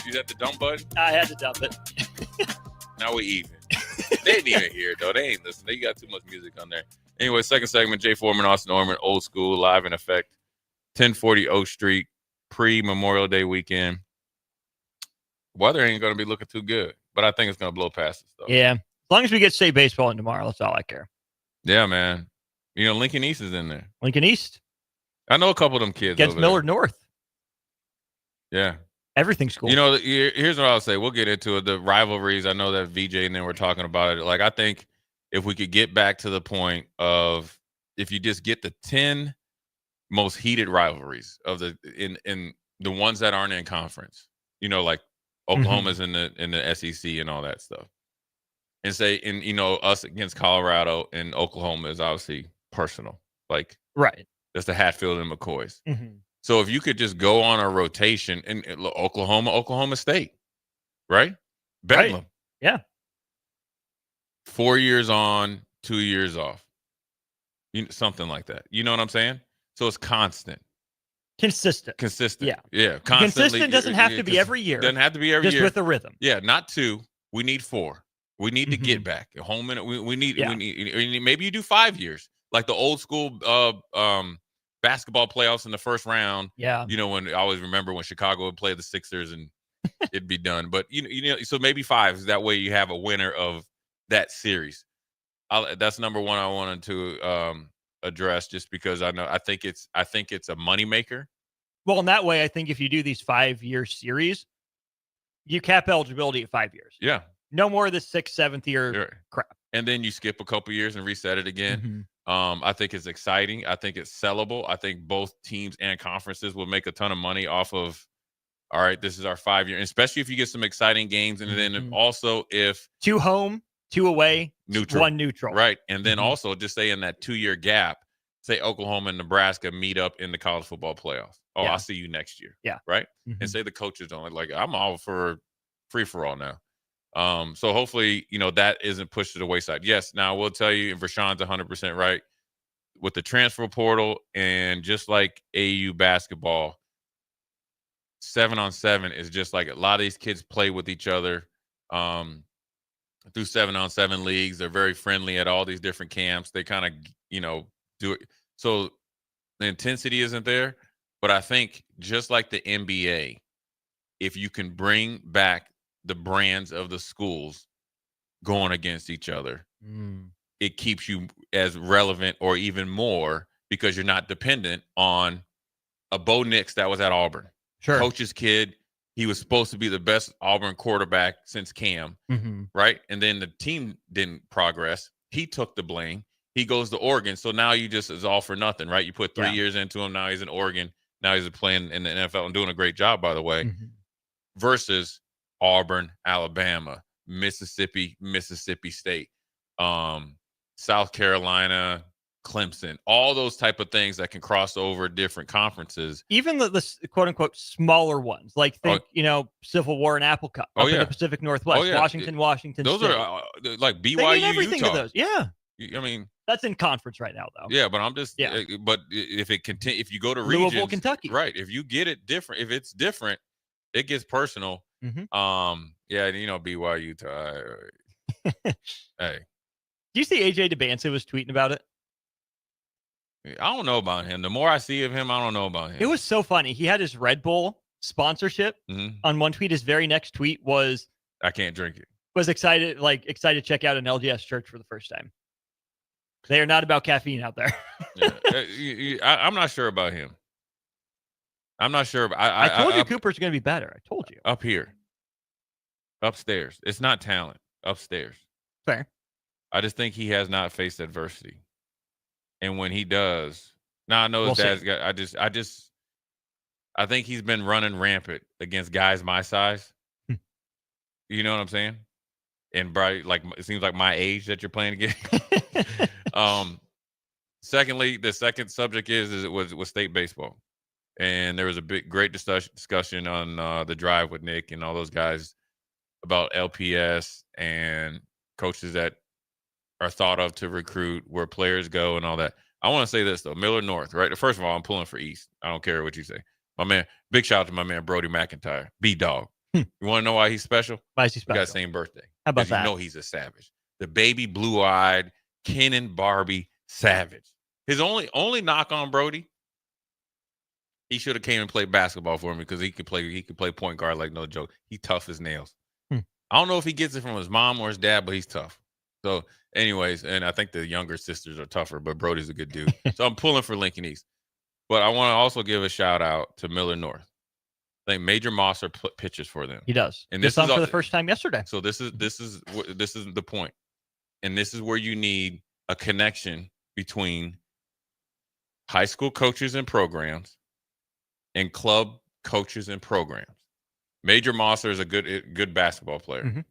Speaker 7: You had the dump button?
Speaker 3: I had to dump it.
Speaker 7: Now we're even. They didn't even hear it, though. They ain't listening. They got too much music on there. Anyway, second segment, Jay Foreman, Austin Orman, Old School, live in effect. 1040 Oak Street, pre-Memorial Day weekend. Weather ain't going to be looking too good, but I think it's going to blow past us, though.
Speaker 3: Yeah. As long as we get state baseball in tomorrow, that's all I care.
Speaker 7: Yeah, man. You know, Lincoln East is in there.
Speaker 3: Lincoln East?
Speaker 7: I know a couple of them kids.
Speaker 3: Against Millard North.
Speaker 7: Yeah.
Speaker 3: Everything's cool.
Speaker 7: You know, here's what I'll say. We'll get into it. The rivalries. I know that VJ and then we're talking about it. Like, I think if we could get back to the point of if you just get the 10 most heated rivalries of the in the ones that aren't in conference, you know, like Oklahoma's in the SEC and all that stuff, and say, and you know, us against Colorado and Oklahoma is obviously personal. Like,
Speaker 3: right.
Speaker 7: That's the Hatfield and McCoys.
Speaker 3: Mm-hmm.
Speaker 7: So if you could just go on a rotation in Oklahoma State, right? Bedlam.
Speaker 3: Right. Yeah.
Speaker 7: 4 years on, 2 years off. Something like that. You know what I'm saying? So it's constant.
Speaker 3: Consistent.
Speaker 7: Yeah. Yeah.
Speaker 3: Consistent doesn't have to be every year.
Speaker 7: Doesn't have to be every year.
Speaker 3: Just with a rhythm.
Speaker 7: Yeah. Not 2. We need 4. We need to get back. Home and we need maybe you do 5 years. Like the old school basketball playoffs in the first round.
Speaker 3: Yeah.
Speaker 7: You know, when I always remember when Chicago would play the Sixers and it'd be done. But you know, so maybe 5. That way you have a winner of that series. That's number one I wanted to address, just because I think it's a moneymaker.
Speaker 3: Well, in that way, I think if you do these 5-year series, you cap eligibility at 5 years.
Speaker 7: Yeah.
Speaker 3: No more of the 6th, 7th year crap.
Speaker 7: And then you skip a couple years and reset it again. I think it's exciting. I think it's sellable. I think both teams and conferences will make a ton of money off of, all right, this is our 5-year, especially if you get some exciting games. And then also if
Speaker 3: 2 home, 2 away,
Speaker 7: neutral,
Speaker 3: 1 neutral.
Speaker 7: Right. And then also just say in that 2-year gap, say Oklahoma and Nebraska meet up in the college football playoffs. Oh, yeah. I'll see you next year.
Speaker 3: Yeah.
Speaker 7: Right. And say the coaches don't like, I'm all for free for all now. So hopefully, you know, that isn't pushed to the wayside. Yes. Now I will tell you, and Rashawn's 100% right with the transfer portal, and just like AU basketball, 7-on-7 is just like a lot of these kids play with each other. through 7-on-7 leagues. They're very friendly at all these different camps. They kind of, do it. So the intensity isn't there. But I think just like the NBA, if you can bring back the brands of the schools going against each other, it keeps you as relevant or even more because you're not dependent on a Bo Nix that was at Auburn.
Speaker 3: Sure.
Speaker 7: Coach's kid. He was supposed to be the best Auburn quarterback since Cam, right? And then the team didn't progress. He took the blame. He goes to Oregon. So now you just is all for nothing, right? You put 3 years into him. Now he's in Oregon. Now he's playing in the NFL and doing a great job, by the way, versus Auburn, Alabama, Mississippi State, South Carolina, Clemson, all those type of things that can cross over different conferences.
Speaker 3: Even the quote unquote smaller ones, like think, Civil War and Apple Cup up in the Pacific Northwest, Washington
Speaker 7: Those
Speaker 3: State.
Speaker 7: are like BYU,
Speaker 3: they mean everything
Speaker 7: Utah.
Speaker 3: to those. Yeah.
Speaker 7: I mean,
Speaker 3: that's in conference right now, though.
Speaker 7: Yeah, but I'm just.
Speaker 3: Yeah.
Speaker 7: But if if you go to
Speaker 3: Louisville,
Speaker 7: regions,
Speaker 3: Kentucky,
Speaker 7: right? If you get it different, if it's different, it gets personal. Yeah, BYU, Utah. Hey,
Speaker 3: do you see AJ DeBancy was tweeting about it?
Speaker 7: I don't know about him. The more I see of him, I don't know about him.
Speaker 3: It was so funny. He had his Red Bull sponsorship on one tweet. His very next tweet was,
Speaker 7: "I can't drink it."
Speaker 3: Was excited to check out an LDS church for the first time. They are not about caffeine out there.
Speaker 7: I'm not sure about him. I'm not sure.
Speaker 3: I told you Cooper's going to be better. I told you.
Speaker 7: Up here. Upstairs. It's not talent. Upstairs.
Speaker 3: Fair.
Speaker 7: I just think he has not faced adversity. And when he does, now I know his dad's got, I think he's been running rampant against guys my size. You know what I'm saying? And probably like it seems like my age that you're playing against. Secondly, the second subject is it was state baseball, and there was a great discussion on the drive with Nick and all those guys about LPS and coaches that are thought of to recruit, where players go and all that. I want to say this though, Miller North, right? First of all, I'm pulling for East. I don't care what you say. My man, big shout out to my man Brody McIntyre, B-Dog. You want to know why he's special?
Speaker 3: Why is he special?
Speaker 7: He got the same birthday.
Speaker 3: How about that?
Speaker 7: You know he's a savage. The baby blue-eyed Ken and Barbie savage. His only knock on Brody, he should have came and played basketball for me because he could play point guard like no joke. He tough as nails. I don't know if he gets it from his mom or his dad, but he's tough. So anyways, and I think the younger sisters are tougher, but Brody's a good dude. So I'm pulling for Lincoln East. But I want to also give a shout out to Miller North. I think Major Mosser pitches for them.
Speaker 3: He does.
Speaker 7: And
Speaker 3: this is for the first time yesterday.
Speaker 7: So this is the point. And this is where you need a connection between high school coaches and programs and club coaches and programs. Major Mosser is a good basketball player.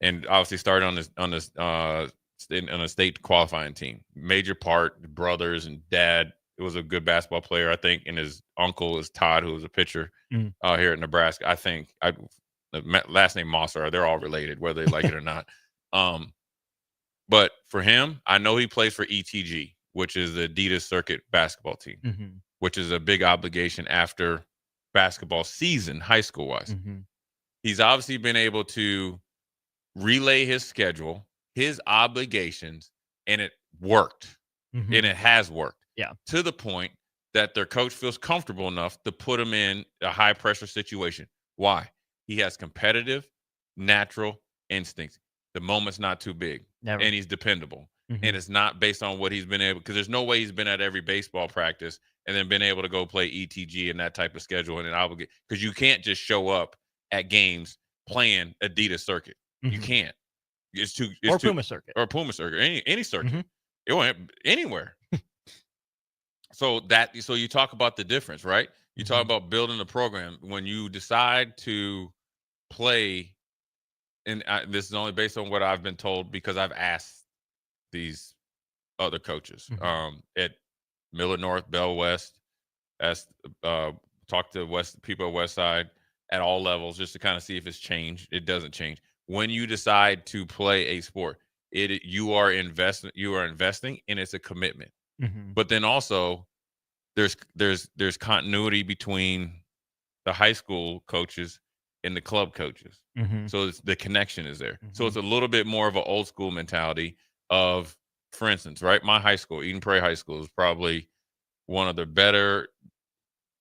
Speaker 7: And obviously started on a state qualifying team. Major part, brothers and dad. It was a good basketball player, I think, and his uncle is Todd, who was a pitcher here in Nebraska. I think the last name Mosser, they're all related, whether they like it or not. But for him, I know he plays for ETG, which is the Adidas Circuit basketball team, which is a big obligation after basketball season, high school-wise. He's obviously been able to relay his schedule, his obligations, and it worked. And it has worked.
Speaker 3: Yeah.
Speaker 7: To the point that their coach feels comfortable enough to put him in a high pressure situation. Why? He has competitive, natural instincts. The moment's not too big.
Speaker 3: Never.
Speaker 7: And he's dependable. And it's not based on what he's been able, because there's no way he's been at every baseball practice and then been able to go play ETG and that type of schedule and then obligate, because you can't just show up at games playing Adidas Circuit. You can't. It's too
Speaker 3: Puma Circuit.
Speaker 7: Or Puma Circuit. Any circuit. It went anywhere. So you talk about the difference, right? You talk about building a program. When you decide to play, and this is only based on what I've been told because I've asked these other coaches at Miller North, Bell West, talked to people at West Side at all levels just to kind of see if it's changed. It doesn't change. When you decide to play a sport, you are investing, and it's a commitment. But then also there's continuity between the high school coaches and the club coaches.
Speaker 3: Mhm.
Speaker 7: So the connection is there. So it's a little bit more of an old school mentality of, for instance, right? My high school, Eden Prairie High School, is probably one of the better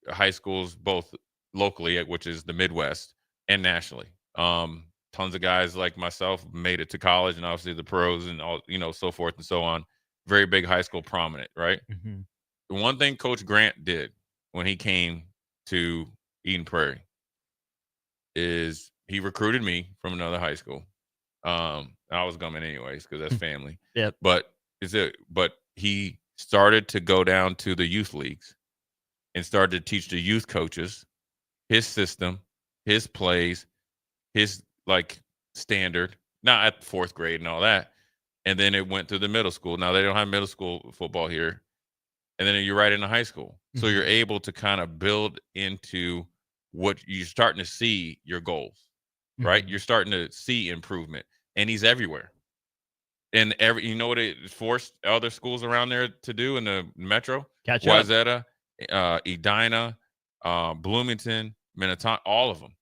Speaker 7: high schools, both locally, which is the Midwest, and nationally. Tons of guys like myself made it to college, and obviously the pros and all, so forth and so on. Very big high school, prominent, right?
Speaker 3: Mhm.
Speaker 7: The one thing Coach Grant did when he came to Eden Prairie is he recruited me from another high school. I was coming anyways because that's family.
Speaker 3: Yep.
Speaker 7: But he started to go down to the youth leagues and started to teach the youth coaches his system, his plays, his standard, not at fourth grade and all that. And then it went to the middle school. Now they don't have middle school football here. And then you're right into high school. So you're able to kind of build into what you're starting to see your goals, right? You're starting to see improvement, and he's everywhere. And you know what it forced other schools around there to do in the metro?
Speaker 3: Catch up.
Speaker 7: Wayzata, Edina, Bloomington, Minnetonka, all of them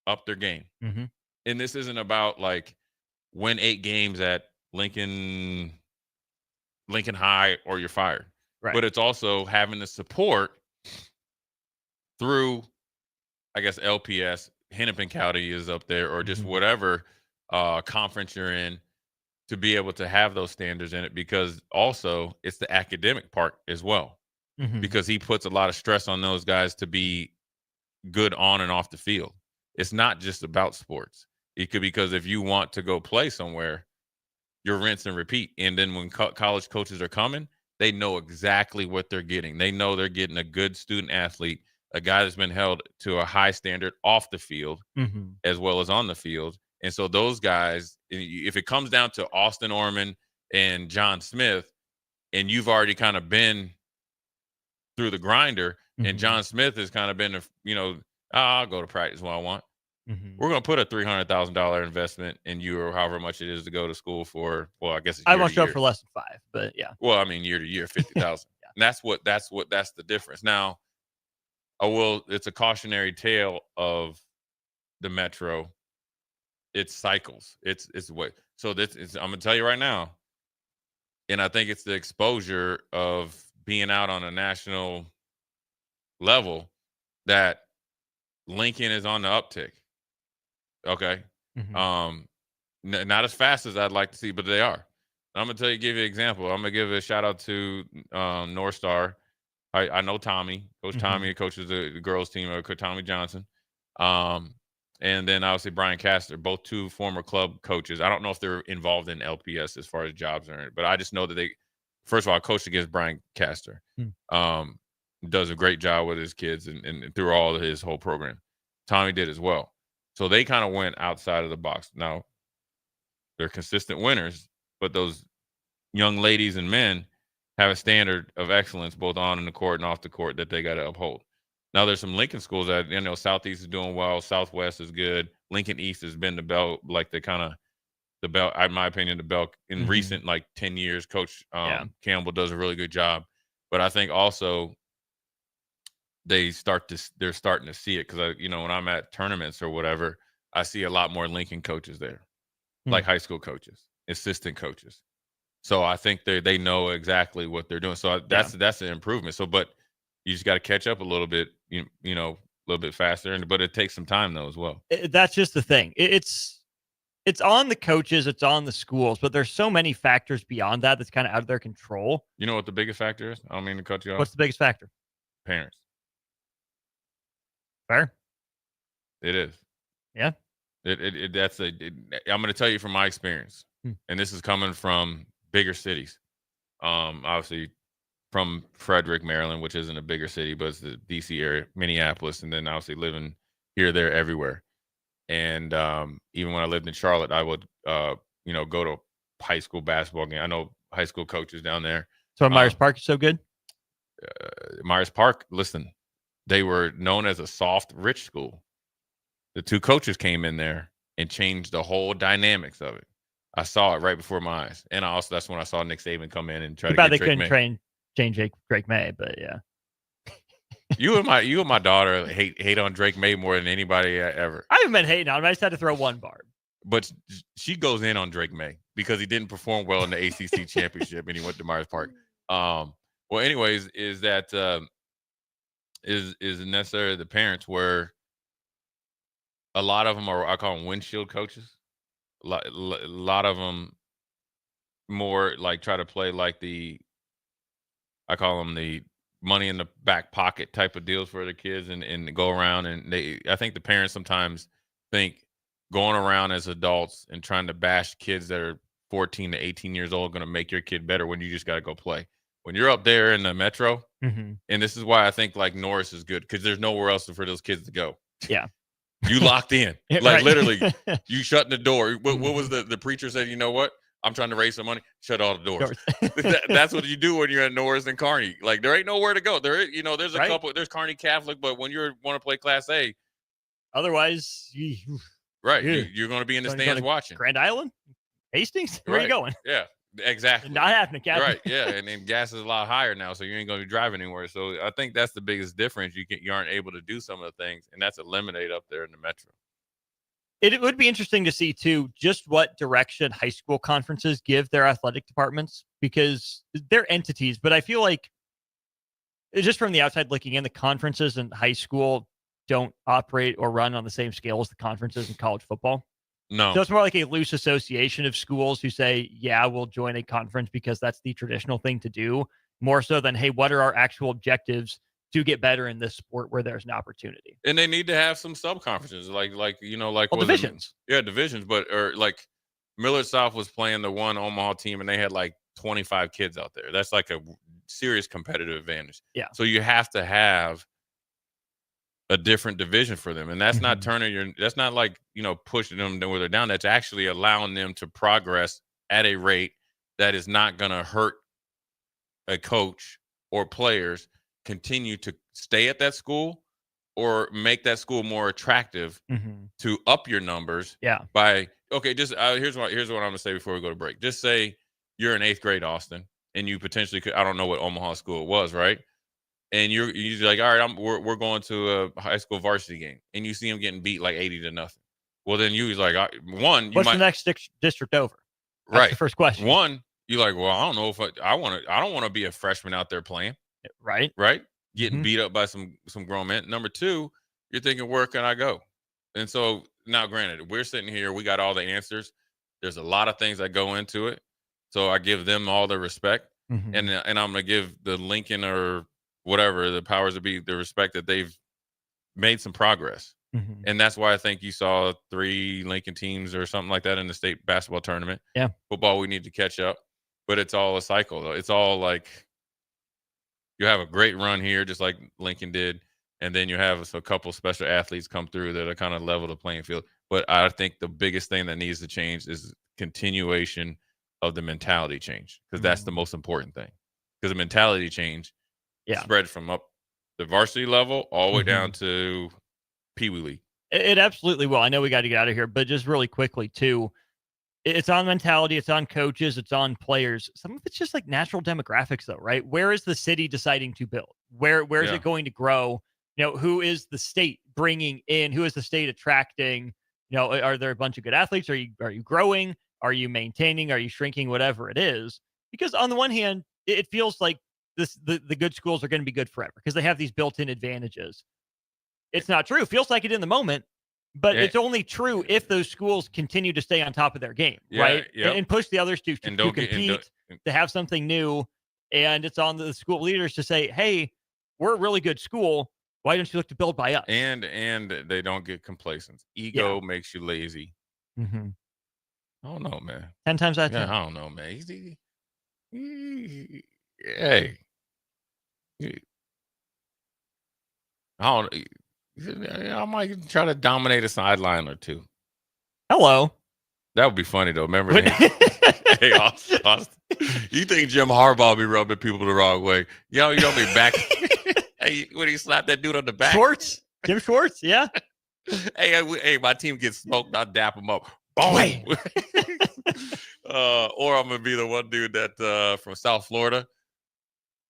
Speaker 7: up their game. And this isn't about win 8 games at Lincoln High or you're fired.
Speaker 3: Right.
Speaker 7: But it's also having the support through, I guess, LPS, Hennepin County is up there, or just whatever conference you're in, to be able to have those standards in it, because also it's the academic part as well. Because he puts a lot of stress on those guys to be good on and off the field. It's not just about sports. It could, because if you want to go play somewhere, you're rinse and repeat. And then when college coaches are coming, they know exactly what they're getting. They know they're getting a good student athlete, a guy that's been held to a high standard off the field as well as on the field. And so those guys, if it comes down to Austin Orman and John Smith, and you've already kind of been through the grinder, and John Smith has kind of been, I'll go to practice when I want. We're going to put a $300,000 investment in you, or however much it is to go to school for. Well, I guess it's
Speaker 3: I won't show up for less than 5, but yeah.
Speaker 7: Well, I mean, year to year, 50,000. And that's the difference. Now, it's a cautionary tale of the Metro. It's cycles. It's what. So I'm going to tell you right now, and I think it's the exposure of being out on a national level that Lincoln is on the uptick. Okay. Not as fast as I'd like to see, but they are. I'm going to give you an example. I'm going to give a shout out to North Star. I know Tommy. Coach Tommy coaches the girls team, Tommy Johnson. And then obviously Brian Castor, both 2 former club coaches. I don't know if they're involved in LPS as far as jobs or, but I just know that they, first of all, coached against Brian Castor. Does a great job with his kids and through all of his whole program. Tommy did as well. So they kind of went outside of the box. Now, they're consistent winners, but those young ladies and men have a standard of excellence both on in the court and off the court that they got to uphold. Now, there's some Lincoln schools that, Southeast is doing well. Southwest is good. Lincoln East has been the belt, in my opinion, the belt in recent 10 years. Coach Campbell does a really good job. But I think also they're starting to see it, because when I'm at tournaments or whatever, I see a lot more Lincoln coaches there, like high school coaches, assistant coaches. So I think they know exactly what they're doing. So that's an improvement. So, but you just got to catch up a little bit, a little bit faster. But it takes some time though as well.
Speaker 3: That's just the thing. It's on the coaches, it's on the schools, but there's so many factors beyond that that's kind of out of their control.
Speaker 7: You know what the biggest factor is? I don't mean to cut you off.
Speaker 3: What's the biggest factor?
Speaker 7: Parents.
Speaker 3: Fair.
Speaker 7: It is.
Speaker 3: Yeah.
Speaker 7: I'm going to tell you from my experience, and this is coming from bigger cities. Obviously from Frederick, Maryland, which isn't a bigger city, but it's the DC area, Minneapolis, and then obviously living here, there, everywhere. And even when I lived in Charlotte, I would, go to high school basketball game. I know high school coaches down there.
Speaker 3: So Myers Park is so good?
Speaker 7: Myers Park, listen, they were known as a soft, rich school. The 2 coaches came in there and changed the whole dynamics of it. I saw it right before my eyes. And that's when I saw Nick Saban come in and try to get
Speaker 3: they
Speaker 7: Drake
Speaker 3: couldn't change Drake May, but yeah.
Speaker 7: You and my daughter hate on Drake May more than anybody ever.
Speaker 3: I haven't been hating on him. I just had to throw one barb.
Speaker 7: But she goes in on Drake May because he didn't perform well in the ACC championship and he went to Myers Park. Well, anyways, is that is necessarily the parents where a lot of them are, I call them windshield coaches. A lot of them more like try to play like I call them the money in the back pocket type of deals for the kids and go around. And I think the parents sometimes think going around as adults and trying to bash kids that are 14 to 18 years old going to make your kid better when you just got to go play. When you're up there in the metro, and this is why I think like Norris is good because there's nowhere else for those kids to go.
Speaker 3: Yeah.
Speaker 7: You locked in. Like
Speaker 3: Right.
Speaker 7: literally, you shutting the door. What was the preacher said, you know what? I'm trying to raise some money. Shut all the doors. That's what you do when you're at Norris and Kearney. Like there ain't nowhere to go. There's a
Speaker 3: Right.
Speaker 7: couple. There's Kearney Catholic, but when you want to play Class A,
Speaker 3: Otherwise,
Speaker 7: right,
Speaker 3: Yeah.
Speaker 7: you're going to be in the
Speaker 3: Gonna go
Speaker 7: stands
Speaker 3: to
Speaker 7: watching.
Speaker 3: Grand Island, Hastings. Where are you
Speaker 7: Right.
Speaker 3: going?
Speaker 7: Yeah, exactly.
Speaker 3: Not happening, Captain.
Speaker 7: Right. Yeah, and then gas is a lot higher now, so you ain't going to be driving anywhere. So I think that's the biggest difference. You aren't able to do some of the things, and that's eliminated up there in the metro.
Speaker 3: It would be interesting to see, too, just what direction high school conferences give their athletic departments, because they're entities. But I feel like, just from the outside looking in, the conferences in high school don't operate or run on the same scale as the conferences in college football.
Speaker 7: No.
Speaker 3: So it's more like a loose association of schools who say, yeah, we'll join a conference because that's the traditional thing to do, more so than, hey, what are our actual objectives to get better in this sport where there's an opportunity?
Speaker 7: And they need to have some sub conferences, like
Speaker 3: Well,
Speaker 7: was it-
Speaker 3: divisions.
Speaker 7: Yeah, divisions. But or like Millard South was playing the one Omaha team, and they had like 25 kids out there. That's like a serious competitive advantage.
Speaker 3: Yeah.
Speaker 7: So you have to have a different division for them, and that's not turning that's not like pushing them where they're down. That's actually allowing them to progress at a rate that is not going to hurt a coach or players continue to stay at that school or make that school more attractive to up your numbers.
Speaker 3: Yeah.
Speaker 7: By just here's what I'm going to say before we go to break. Just say you're in 8th grade, Austin, and you potentially could, I don't know what Omaha school it was, right? And you're like, all right, we're going to a high school varsity game, and you see them getting beat like 80-0. Well, then you like
Speaker 3: What's the next district over? That's
Speaker 7: right.
Speaker 3: the first question.
Speaker 7: One, you're like, well, I don't know if I don't want to be a freshman out there playing.
Speaker 3: Right.
Speaker 7: Getting beat up by some grown men. Number two, you're thinking, where can I go? And so now, granted, we're sitting here, we got all the answers. There's a lot of things that go into it. So I give them all the respect, and I'm gonna give the Lincoln or whatever the powers that be the respect that they've made some progress. And that's why I think you saw 3 Lincoln teams or something like that in the state basketball tournament.
Speaker 3: Yeah.
Speaker 7: Football, we need to catch up, but it's all a cycle though. It's all like you have a great run here, just like Lincoln did, and then you have a couple special athletes come through that are kind of level the playing field. But I think the biggest thing that needs to change is continuation of the mentality change, because that's the most important thing. Because the mentality change spread from up the varsity level all the way down to Pee Wee League.
Speaker 3: It absolutely will. I know we got to get out of here, but just really quickly too, it's on mentality, it's on coaches, it's on players. Some of it's just like natural demographics though, right? Where is the city deciding to build? Where is it going to grow? Who is the state bringing in? Who is the state attracting? Are there a bunch of good athletes? Are you growing? Are you maintaining? Are you shrinking? Whatever it is. Because on the one hand, it feels like the good schools are going to be good forever because they have these built-in advantages. It's not true. It feels like it in the moment, but it's only true if those schools continue to stay on top of their game, right?
Speaker 7: Yep.
Speaker 3: And push the others to compete, to have something new. And it's on the school leaders to say, hey, we're a really good school. Why don't you look to build by us?
Speaker 7: And they don't get complacent. Ego makes you lazy. I don't know, man.
Speaker 3: 10 times out of 10.
Speaker 7: I don't know, man. Hey. I might try to dominate a sideline or two.
Speaker 3: Hello.
Speaker 7: That would be funny though. Remember? Hey, Austin, you think Jim Harbaugh be rubbing people the wrong way? You don't be back. Hey, when he slapped that dude on the back.
Speaker 3: Schwartz. Jim Schwartz. Yeah.
Speaker 7: Hey, my team gets smoked. I'll dap him up. Boom. Or I'm gonna be the one dude that from South Florida.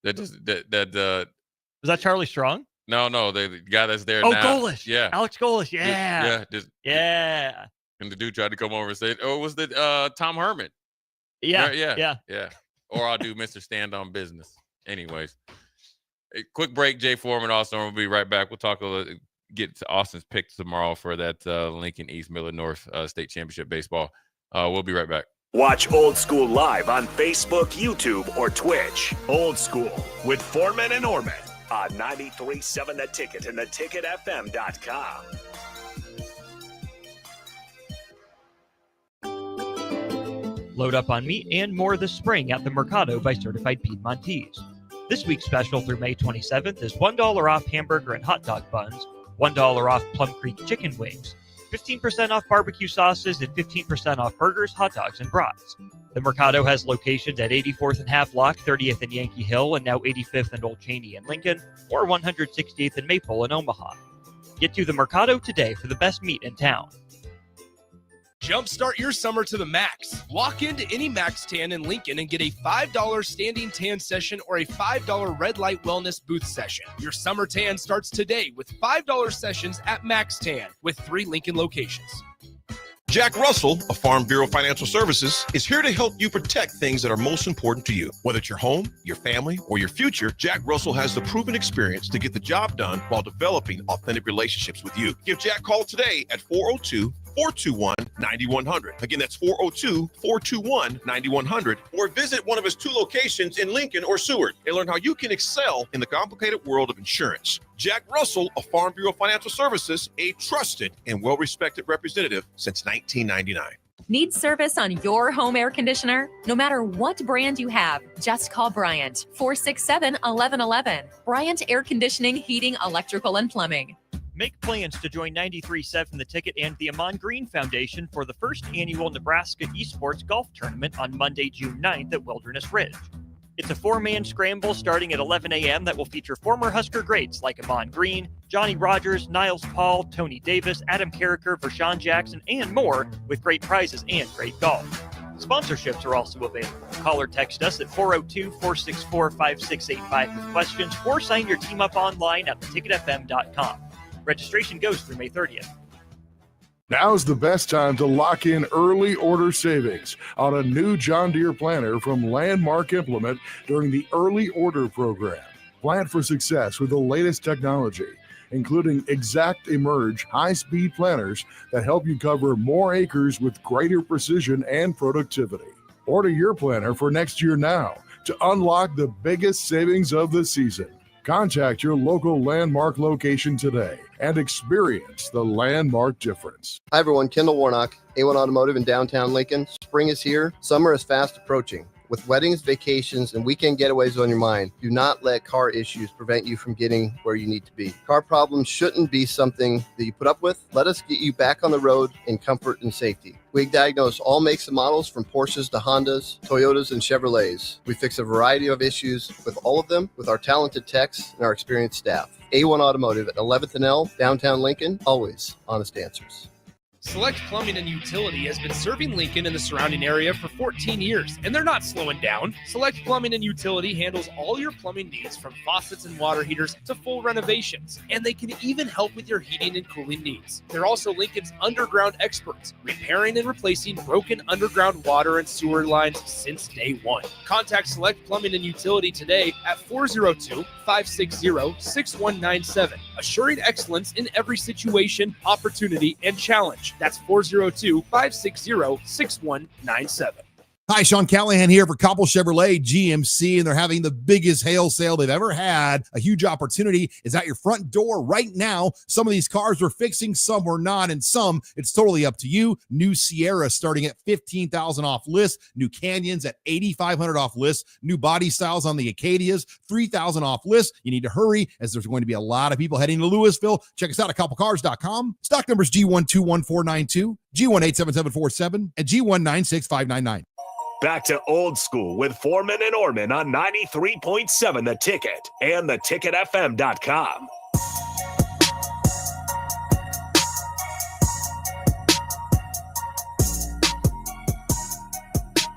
Speaker 7: Was
Speaker 3: that Charlie Strong?
Speaker 7: No, the guy that's there
Speaker 3: Oh,
Speaker 7: now.
Speaker 3: Golish.
Speaker 7: Yeah.
Speaker 3: Alex Golish. Yeah.
Speaker 7: Yeah. And the dude tried to come over and say, "Oh, it was the Tom Herman."
Speaker 3: Yeah.
Speaker 7: Right? Yeah. Or I'll do Mr. Stand on Business. Anyways, a quick break. Jay Foreman, Austin. We'll be right back. We'll talk a little. Get to Austin's pick tomorrow for that Lincoln East Miller North State Championship baseball. We'll be right back.
Speaker 6: Watch Old School live on Facebook, YouTube, or Twitch. Old School with Foreman and Orman on 93.7 The Ticket and theticketfm.com.
Speaker 3: Load up on meat and more this spring at the Mercado by Certified Piedmontese. This week's special through May 27th is $1 off hamburger and hot dog buns, $1 off Plum Creek chicken wings, 15% off barbecue sauces, and 15% off burgers, hot dogs, and brats. The Mercado has locations at 84th and Havelock, 30th and Yankee Hill, and now 85th and Old Cheney in Lincoln, or 168th and Maple in Omaha. Get to the Mercado today for the best meat in town.
Speaker 2: Jumpstart your summer to the max. Walk into any Max Tan in Lincoln and get a $5 standing tan session or a $5 red light wellness booth session. Your summer tan starts today with $5 sessions at Max Tan with 3 Lincoln locations.
Speaker 13: Jack Russell of Farm Bureau Financial Services is here to help you protect things that are most important to you. Whether it's your home, your family, or your future, Jack Russell has the proven experience to get the job done while developing authentic relationships with you. Give Jack a call today at 402-421-9100. Again, that's 402-421-9100. Or visit one of his 2 locations in Lincoln or Seward and learn how you can excel in the complicated world of insurance. Jack Russell of Farm Bureau Financial Services, a trusted and well-respected representative since 1999.
Speaker 15: Need service on your home air conditioner? No matter what brand you have, just call Bryant, 467-1111. Bryant Air Conditioning, Heating, Electrical, and Plumbing.
Speaker 3: Make plans to join 93.7 The Ticket and the Amon Green Foundation for the first annual Nebraska Esports Golf Tournament on Monday, June 9th at Wilderness Ridge. It's a 4-man scramble starting at 11 a.m. that will feature former Husker greats like Amon Green, Johnny Rogers, Niles Paul, Tony Davis, Adam Carricker, Vershawn Jackson, and more, with great prizes and great golf. Sponsorships are also available. Call or text us at 402-464-5685 with questions, or sign your team up online at theticketfm.com. Registration goes through May 30th.
Speaker 16: Now's the best time to lock in early order savings on a new John Deere planter from Landmark Implement during the early order program. Plan for success with the latest technology, including Exact Emerge high-speed planters that help you cover more acres with greater precision and productivity. Order your planter for next year now to unlock the biggest savings of the season. Contact your local Landmark location today and experience the Landmark difference.
Speaker 17: Hi everyone, Kendall Warnock, A1 Automotive in downtown Lincoln. Spring is here. Summer is fast approaching. With weddings, vacations, and weekend getaways on your mind, do not let car issues prevent you from getting where you need to be. Car problems shouldn't be something that you put up with. Let us get you back on the road in comfort and safety. We diagnose all makes and models from Porsches to Hondas, Toyotas, and Chevrolets. We fix a variety of issues with all of them with our talented techs and our experienced staff. A1 Automotive at 11th and L, downtown Lincoln, always honest answers.
Speaker 2: Select Plumbing and Utility has been serving Lincoln and the surrounding area for 14 years, and they're not slowing down. Select Plumbing and Utility handles all your plumbing needs, from faucets and water heaters to full renovations, and they can even help with your heating and cooling needs. They're also Lincoln's underground experts, repairing and replacing broken underground water and sewer lines since day one. Contact Select Plumbing and Utility today at 402-560-6197, assuring excellence in every situation, opportunity, and challenge. That's 402-560-6197.
Speaker 18: Hi, Sean Callahan here for Coppell Chevrolet GMC, and they're having the biggest hail sale they've ever had. A huge opportunity is at your front door right now. Some of these cars we're fixing, some we're not, and some it's totally up to you. New Sierra starting at $15,000 off list. New Canyons at $8,500 off list. New body styles on the Acadias, $3,000 off list. You need to hurry as there's going to be a lot of people heading to Louisville. Check us out at CoppellCars.com. Stock numbers G121492, G187747, and G196599.
Speaker 6: Back to Old School with Foreman and Orman on 93.7 The Ticket and theticketfm.com.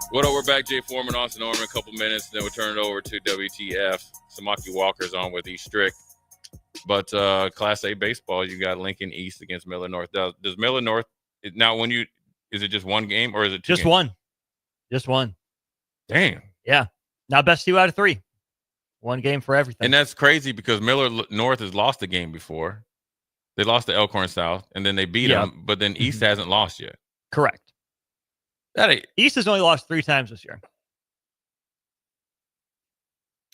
Speaker 7: What up? We're back. Jay Foreman, Austin Orman, a couple minutes. Then we'll turn it over to WTF. Samaki Walker's on with E. Strick. But Class A baseball, you got Lincoln East against Miller North. Does Miller North now? Is it just one game or is it two
Speaker 3: just
Speaker 7: games?
Speaker 3: one? Just one.
Speaker 7: Damn.
Speaker 3: Yeah. Not best 2 out of 3. One game for everything.
Speaker 7: And that's crazy because Miller North has lost a game before. They lost to Elkhorn South, and then they beat them. But then East hasn't lost yet.
Speaker 3: Correct. East has only lost 3 times this year.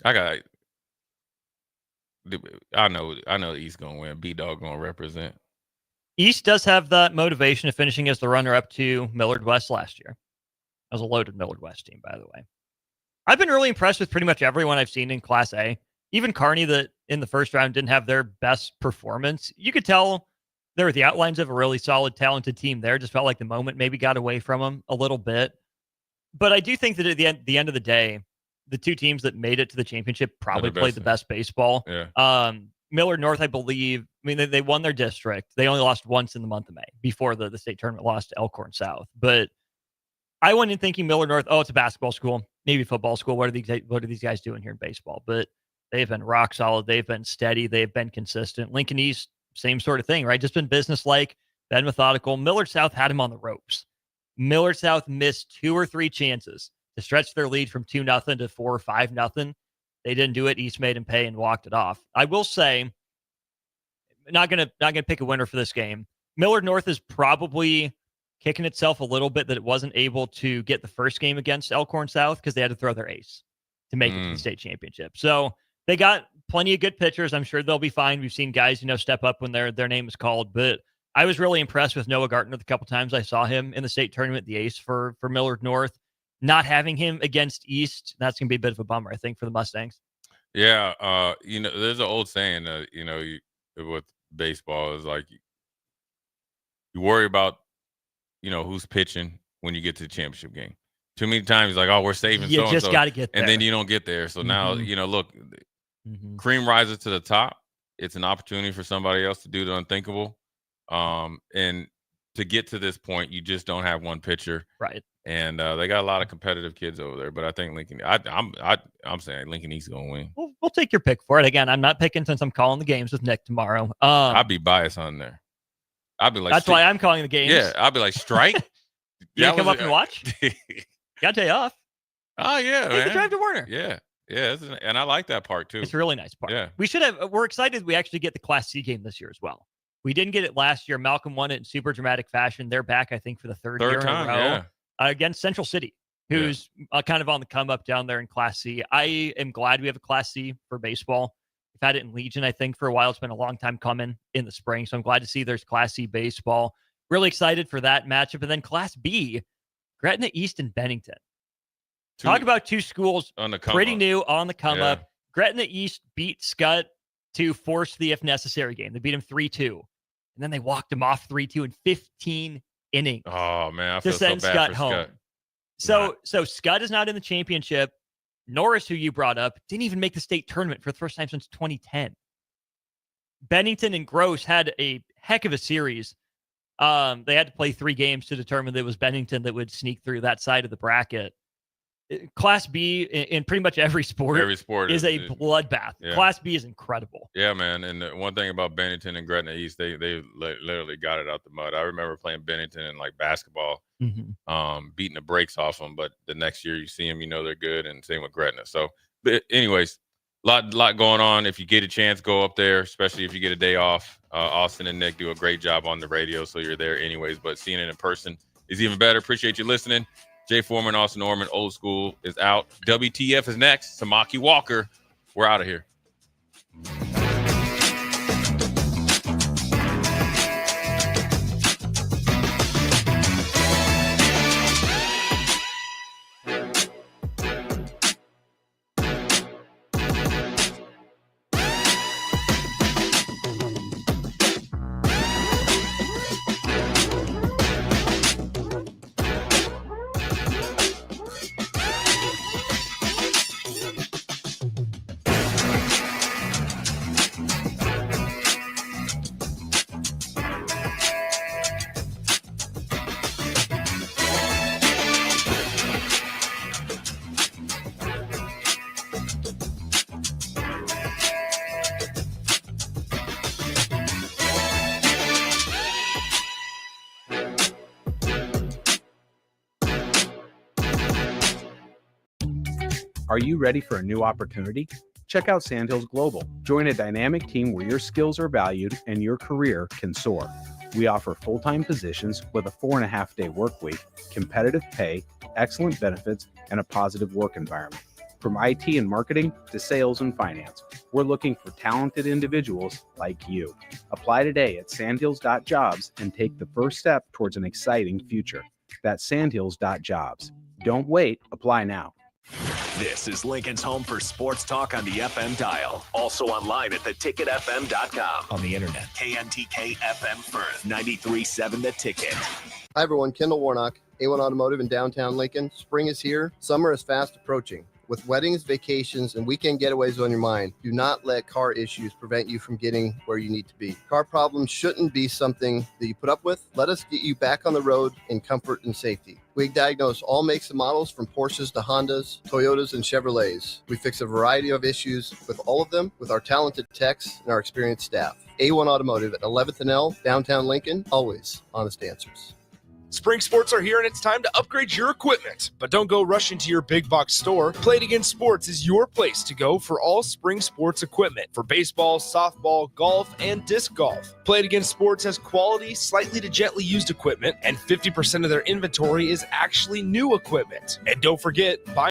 Speaker 7: I know East gonna win. B-Dog gonna represent.
Speaker 3: East does have that motivation of finishing as the runner-up to Millard West last year. That was a loaded Millard West team, by the way. I've been really impressed with pretty much everyone I've seen in Class A. Even Kearney, that in the first round didn't have their best performance. You could tell there were the outlines of a really solid, talented team there. Just felt like the moment maybe got away from them a little bit. But I do think that at the end of the day, the 2 teams that made it to the championship probably played the best baseball.
Speaker 7: Yeah.
Speaker 3: Millard North, I believe, they won their district. They only lost once in the month of May before the state tournament lost to Elkhorn South. But I went in thinking Millard North, it's a basketball school, maybe football school. What are these guys doing here in baseball? But they've been rock solid. They've been steady. They've been consistent. Lincoln East, same sort of thing, right? Just been businesslike, been methodical. Millard South had him on the ropes. Millard South missed 2 or 3 chances to stretch their lead from 2-0 to 4 or 5-0. They didn't do it. East made him pay and walked it off. I will say, not gonna pick a winner for this game. Millard North is probably kicking itself a little bit that it wasn't able to get the first game against Elkhorn South because they had to throw their ace to make it to the state championship. So they got plenty of good pitchers. I'm sure they'll be fine. We've seen guys, step up when their name is called. But I was really impressed with Noah Gartner the couple times I saw him in the state tournament, the ace for Millard North. Not having him against East, that's going to be a bit of a bummer, I think, for the Mustangs.
Speaker 7: Yeah. There's an old saying that, with baseball is like you worry about, who's pitching when you get to the championship game. Too many times, like, we're saving
Speaker 3: so-and-so. You just got to get there.
Speaker 7: And then you don't get there. So now, look, cream rises to the top. It's an opportunity for somebody else to do the unthinkable. And to get to this point, you just don't have one pitcher.
Speaker 3: Right.
Speaker 7: And they got a lot of competitive kids over there. But I think Lincoln, I'm saying Lincoln East going to win.
Speaker 3: We'll take your pick for it. Again, I'm not picking since I'm calling the games with Nick tomorrow.
Speaker 7: I'd be biased on there. I'd be like,
Speaker 3: that's why I'm calling the games.
Speaker 7: Yeah, I'd be like, strike.
Speaker 3: You come up and watch? Got day off.
Speaker 7: Oh, yeah,
Speaker 3: man. Take a drive to Werner.
Speaker 7: Yeah. Yeah, and I like that park, too.
Speaker 3: It's a really nice park.
Speaker 7: Yeah.
Speaker 3: We're excited we actually get the Class C game this year as well. We didn't get it last year. Malcolm won it in super dramatic fashion. They're back, I think, for the third year
Speaker 7: time,
Speaker 3: in a row.
Speaker 7: Yeah.
Speaker 3: Against Central City, who's kind of on the come up down there in Class C. I am glad we have a Class C for baseball. We've had it in Legion, I think, for a while. It's been a long time coming in the spring. So I'm glad to see there's Class C baseball. Really excited for that matchup. And then Class B, Gretna East and Bennington. Talk about 2 schools
Speaker 7: on the
Speaker 3: pretty new on the come up. Gretna East beat Scott to force the if necessary game. They beat him 3-2. And then they walked him off 3-2 in 15 innings.
Speaker 7: Oh, man. I feel
Speaker 3: to send
Speaker 7: so bad
Speaker 3: Scott
Speaker 7: for
Speaker 3: home.
Speaker 7: Scott.
Speaker 3: So Scott is not in the championship. Norris, who you brought up, didn't even make the state tournament for the first time since 2010. Bennington and Gross had a heck of a series. They had to play 3 games to determine that it was Bennington that would sneak through that side of the bracket. Class B in pretty much every sport is a bloodbath.
Speaker 7: Yeah.
Speaker 3: Class B is incredible.
Speaker 7: Yeah, man. And the one thing about Bennington and Gretna East, they literally got it out the mud. I remember playing Bennington in like basketball, beating the brakes off them. But the next year you see them, they're good. And same with Gretna. So, but anyways, lot going on. If you get a chance, go up there, especially if you get a day off. Austin and Nick do a great job on the radio, so you're there anyways. But seeing it in person is even better. Appreciate you listening. Jay Foreman, Austin Norman, Old School is out. WTF is next. Tamaki Walker. We're out of here.
Speaker 19: Are you ready for a new opportunity? Check out Sandhills Global. Join a dynamic team where your skills are valued and your career can soar. We offer full-time positions with a 4.5-day work week, competitive pay, excellent benefits, and a positive work environment. From IT and marketing to sales and finance, we're looking for talented individuals like you. Apply today at sandhills.jobs and take the first step towards an exciting future. That's sandhills.jobs. Don't wait. Apply now.
Speaker 6: This is Lincoln's home for sports talk on the FM dial. Also online at theticketfm.com. On the internet. KNTK FM Firth, 93.7 The Ticket.
Speaker 17: Hi, everyone. Kendall Warnock, A1 Automotive in downtown Lincoln. Spring is here. Summer is fast approaching. With weddings, vacations, and weekend getaways on your mind, do not let car issues prevent you from getting where you need to be. Car problems shouldn't be something that you put up with. Let us get you back on the road in comfort and safety. We diagnose all makes and models from Porsches to Hondas, Toyotas, and Chevrolets. We fix a variety of issues with all of them with our talented techs and our experienced staff. A1 Automotive at 11th and L, downtown Lincoln, always honest answers.
Speaker 2: Spring sports are here and it's time to upgrade your equipment. But don't go rushing to your big box store. Play It Again Sports is your place to go for all spring sports equipment for baseball, softball, golf, and disc golf. Play It Again Sports has quality, slightly to gently used equipment, and 50% of their inventory is actually new equipment. And don't forget, buy